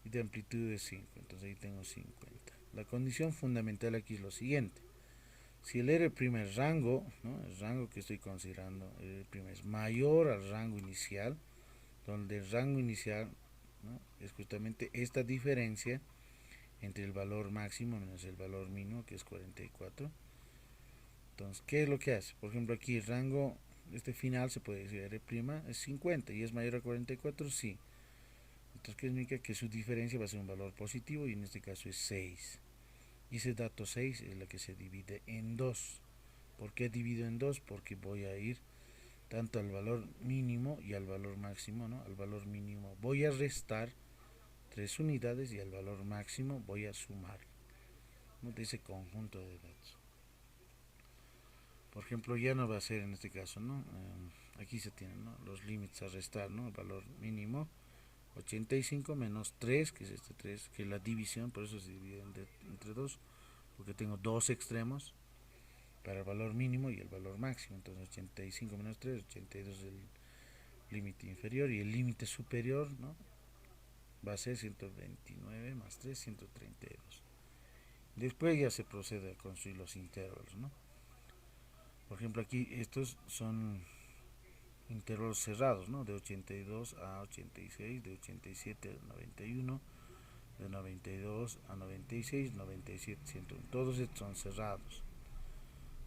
y de amplitud de 5, entonces ahí tengo 50. La condición fundamental aquí es lo siguiente: si el R' es rango, ¿no? El rango que estoy considerando, el R' es mayor al rango inicial, donde el rango inicial, ¿no?, es justamente esta diferencia entre el valor máximo menos el valor mínimo, que es 44. Entonces, ¿qué es lo que hace? Por ejemplo, aquí el rango, este final se puede decir R' es 50 y es mayor a 44, sí. Entonces, ¿qué significa? Que su diferencia va a ser un valor positivo, y en este caso es 6. Y ese dato 6 es la que se divide en 2. ¿Por qué divido en 2? Porque voy a ir tanto al valor mínimo y al valor máximo, ¿no? Al valor mínimo voy a restar 3 unidades y al valor máximo voy a sumar, ¿no?, de ese conjunto de datos. Por ejemplo, ya no va a ser en este caso, ¿no? Aquí se tienen, ¿no?, los límites a restar, ¿no? El valor mínimo 85 menos 3, que es este 3, que es la división, por eso se divide entre 2, porque tengo dos extremos para el valor mínimo y el valor máximo. Entonces 85 menos 3, 82 es el límite inferior, y el límite superior, ¿no?, va a ser 129 más 3, 132. Después ya se procede a construir los intervalos, ¿no? Por ejemplo, aquí estos son intervalos cerrados, ¿no? De 82 a 86, de 87 a 91, de 92 a 96, 97, 101. Todos estos son cerrados.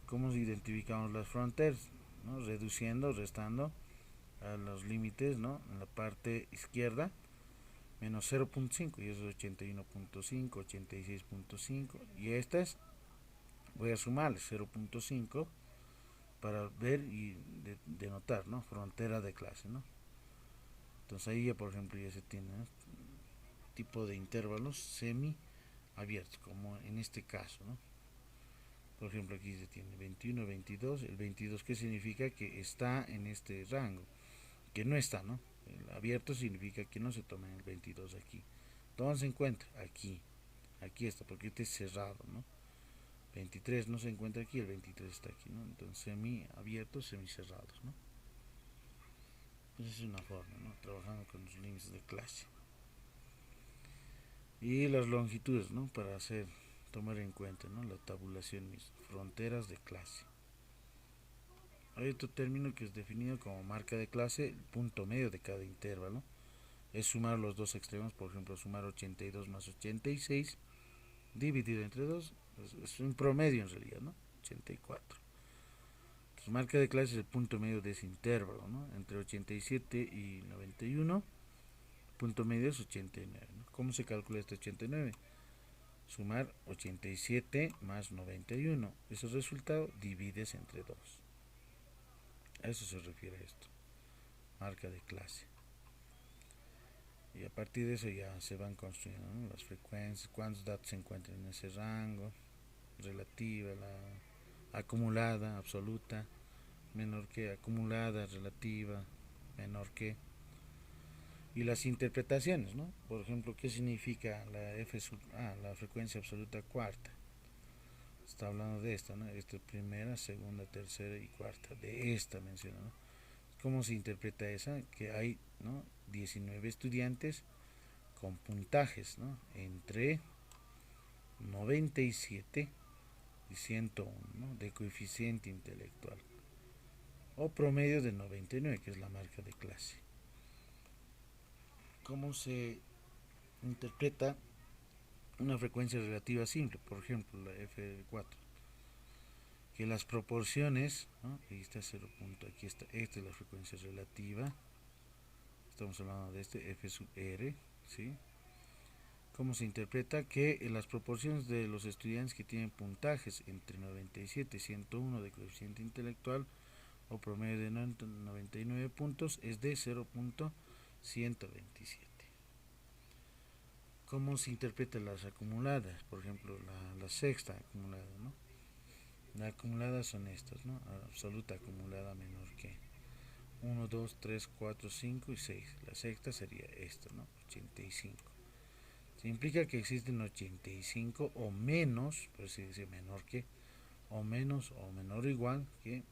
¿Cómo identificamos las fronteras? ¿No? Reduciendo, restando a los límites, ¿no? En la parte izquierda, menos 0.5, y eso es 81.5, 86.5, y estas voy a sumarles 0.5 para ver y denotar, ¿no?, frontera de clase, ¿no? Entonces ahí ya, por ejemplo, ya se tiene, ¿no?, tipo de intervalos semi abiertos, como en este caso, ¿no? Por ejemplo, aquí se tiene 21, 22. El 22, ¿qué significa? Que está en este rango, que no está, ¿no? El abierto significa que no se toma el 22 aquí. ¿Dónde se encuentra? Aquí. Aquí está, porque este es cerrado, ¿no? 23 no se encuentra aquí, el 23 está aquí, ¿no? Entonces semi abiertos, semi cerrados, ¿no? Esa es una forma, ¿no? Trabajando con los límites de clase. Y las longitudes, ¿no? Para tomar en cuenta, ¿no?, la tabulación, mis fronteras de clase. Hay otro término que es definido como marca de clase. El punto medio de cada intervalo es sumar los dos extremos. Por ejemplo, sumar 82 más 86 dividido entre 2 es un promedio en realidad, ¿no? 84. Entonces, marca de clase es el punto medio de ese intervalo, ¿no? Entre 87 y 91, punto medio es 89, ¿no? ¿Cómo se calcula este 89? Sumar 87 más 91. Ese resultado divides entre 2. A eso se refiere esto, marca de clase. Y a partir de eso ya se van construyendo, ¿no?, las frecuencias, cuántos datos se encuentran en ese rango, relativa, la acumulada, absoluta, menor que, acumulada, relativa, menor que. Y las interpretaciones, ¿no? Por ejemplo, ¿qué significa la F sub A, la frecuencia absoluta cuarta? Está hablando de esta, ¿no? Esta primera, segunda, tercera y cuarta, de esta menciona, ¿no? ¿Cómo se interpreta esa? Que hay, ¿no?, 19 estudiantes con puntajes, ¿no?, entre 97 y 101, ¿no?, de coeficiente intelectual, o promedio de 99, que es la marca de clase. ¿Cómo se interpreta una frecuencia relativa simple? Por ejemplo, la F4, que las proporciones, ¿no?, ahí está 0. Aquí está, esta es la frecuencia relativa. Estamos hablando de este F sub R, ¿sí? ¿Cómo se interpreta? Que las proporciones de los estudiantes que tienen puntajes entre 97 y 101 de coeficiente intelectual, o promedio de 99 puntos, es de 0.127. ¿Cómo se interpretan las acumuladas? Por ejemplo, la sexta acumulada, ¿no? Las acumuladas son estas, ¿no? Absoluta acumulada menor que 1, 2, 3, 4, 5 y 6. La sexta sería esta, ¿no? 85. Se implica que existen 85 o menos, pues se dice menor que, o menos o menor o igual que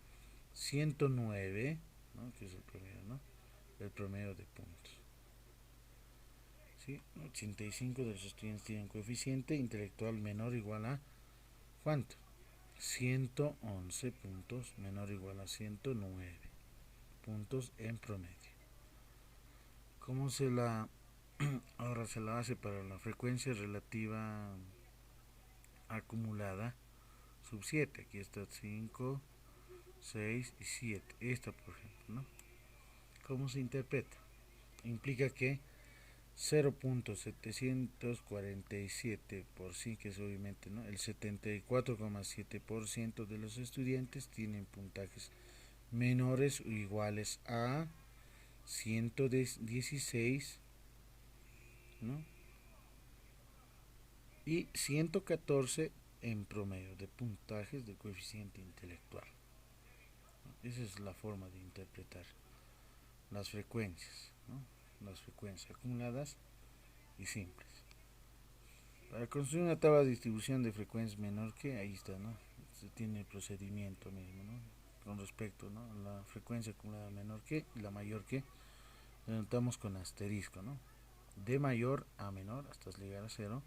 109, ¿no? Que es el promedio, ¿no? El promedio de puntos. ¿Sí? 85 de los estudiantes tienen coeficiente intelectual menor o igual a ¿cuánto? 111 puntos, menor o igual a 109 puntos en promedio. ¿Cómo se la ahora se la hace para la frecuencia relativa acumulada? Sub 7, aquí está 5, 6 y 7. Esta, por ejemplo, ¿no? ¿Cómo se interpreta? Implica que 0.747 por sí, que es obviamente, ¿no? El 74,7% de los estudiantes tienen puntajes menores o iguales a 116, ¿no? Y 114 en promedio de puntajes de coeficiente intelectual. Esa es la forma de interpretar las frecuencias, ¿no? Las frecuencias acumuladas y simples. Para construir una tabla de distribución de frecuencias menor que, ahí está, ¿no? Se tiene el procedimiento mismo, ¿no? Con respecto, ¿no? A la frecuencia acumulada menor que y la mayor que, la notamos con asterisco, ¿no? De mayor a menor hasta llegar a cero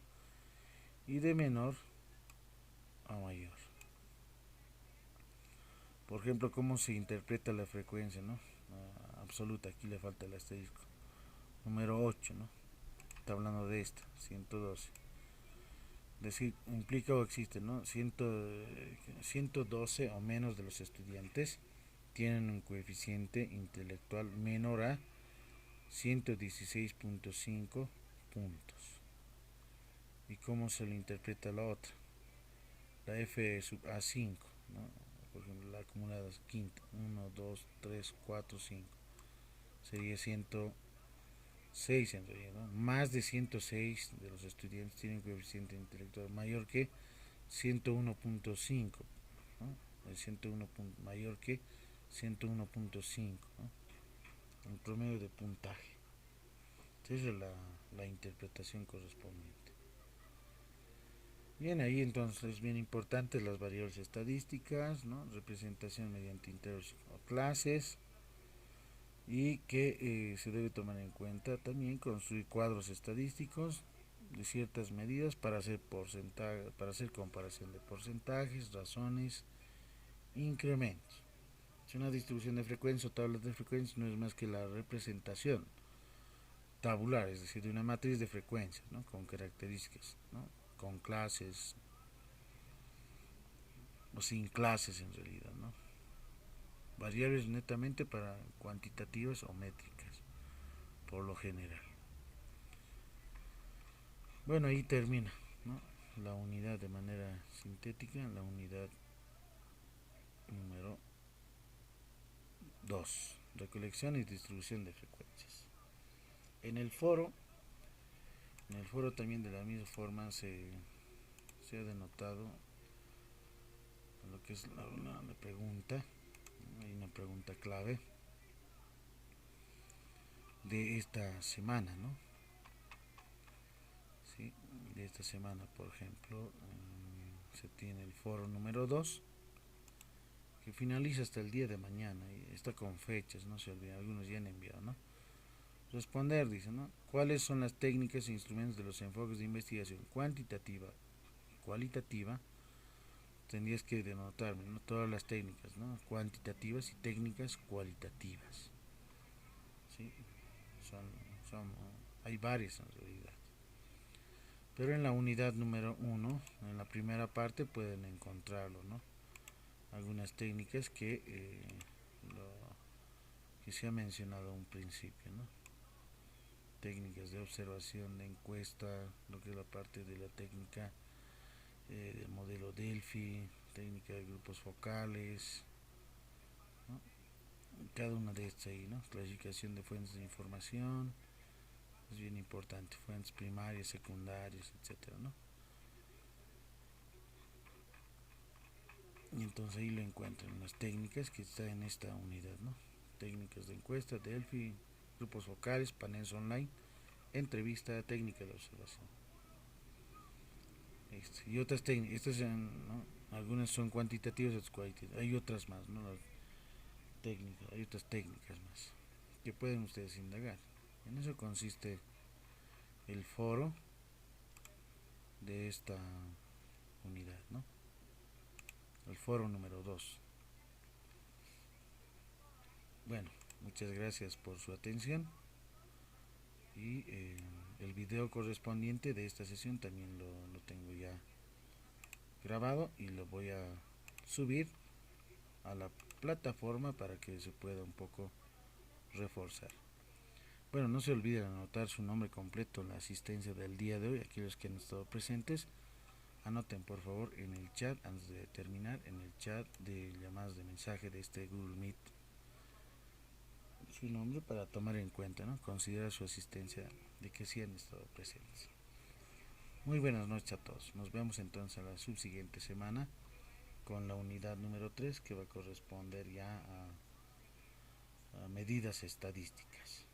y de menor a mayor. Por ejemplo, ¿cómo se interpreta la frecuencia, ¿no? Absoluta, aquí le falta el asterisco. Número 8, ¿no? Está hablando de esta, 112. Decir, implica o existe, ¿no? 112 o menos de los estudiantes tienen un coeficiente intelectual menor a 116.5 puntos. ¿Y cómo se le interpreta la otra? La F sub A5, ¿no? Por ejemplo, la acumulada es quinta, 1, 2, 3, 4, 5. Sería 106 en realidad, ¿no? Más de 106 de los estudiantes tienen coeficiente intelectual mayor que 101.5, ¿no? El 101 mayor que 101.5, ¿no? El promedio de puntaje. Esa es la interpretación correspondiente. Bien, ahí entonces es bien importante las variables estadísticas, ¿no? Representación mediante intervalos o clases, y que se debe tomar en cuenta también construir cuadros estadísticos de ciertas medidas para hacer comparación de porcentajes, razones, incrementos. Si una distribución de frecuencia o tablas de frecuencia no es más que la representación tabular, es decir, de una matriz de frecuencia, ¿no? Con características, ¿no? Con clases o sin clases en realidad, ¿no? Variables netamente para cuantitativas o métricas, por lo general. Bueno, ahí termina, ¿no? La unidad de manera sintética, la unidad número 2, recolección y distribución de frecuencias. En el foro también de la misma forma se ha denotado lo que es la pregunta. Hay una pregunta clave de esta semana, ¿no? ¿Sí? De esta semana, por ejemplo, se tiene el foro número 2 que finaliza hasta el día de mañana y está con fechas, no se olviden, algunos ya han enviado, ¿no? Responder, dice, ¿no? ¿Cuáles son las técnicas e instrumentos de los enfoques de investigación cuantitativa y cualitativa? Tendrías que denotarme, ¿no? Todas las técnicas, ¿no? Cuantitativas y técnicas cualitativas. ¿Sí? Hay varias en realidad. Pero en la unidad número 1, en la primera parte, pueden encontrarlo, ¿no? Algunas técnicas que se ha mencionado a un principio, ¿no? Técnicas de observación, de encuesta, lo que es la parte de la técnica del modelo Delphi, técnica de grupos focales, ¿no? Cada una de estas ahí, ¿no? Clasificación de fuentes de información, es bien importante, fuentes primarias, secundarias, etcétera, ¿no? Y entonces ahí lo encuentran las técnicas que están en esta unidad, ¿no? Técnicas de encuesta, Delphi, grupos focales, paneles online, entrevista, técnica de observación. Y otras técnicas, estas ¿no? Algunas son cuantitativas, otras cualitativas. Hay otras más, ¿no? Las técnicas, hay otras técnicas más que pueden ustedes indagar. En eso consiste el foro de esta unidad, ¿no? El foro número 2. Bueno, muchas gracias por su atención y el video correspondiente de esta sesión también lo tengo ya grabado y lo voy a subir a la plataforma para que se pueda un poco reforzar. Bueno, no se olviden anotar su nombre completo, la asistencia del día de hoy, aquellos que han estado presentes. Anoten por favor en el chat, antes de terminar, en el chat de llamadas de mensaje de este Google Meet, su nombre para tomar en cuenta, ¿no? Considerar su asistencia de que sí han estado presentes. Muy buenas noches a todos. Nos vemos entonces a la subsiguiente semana con la unidad número 3 que va a corresponder ya a medidas estadísticas.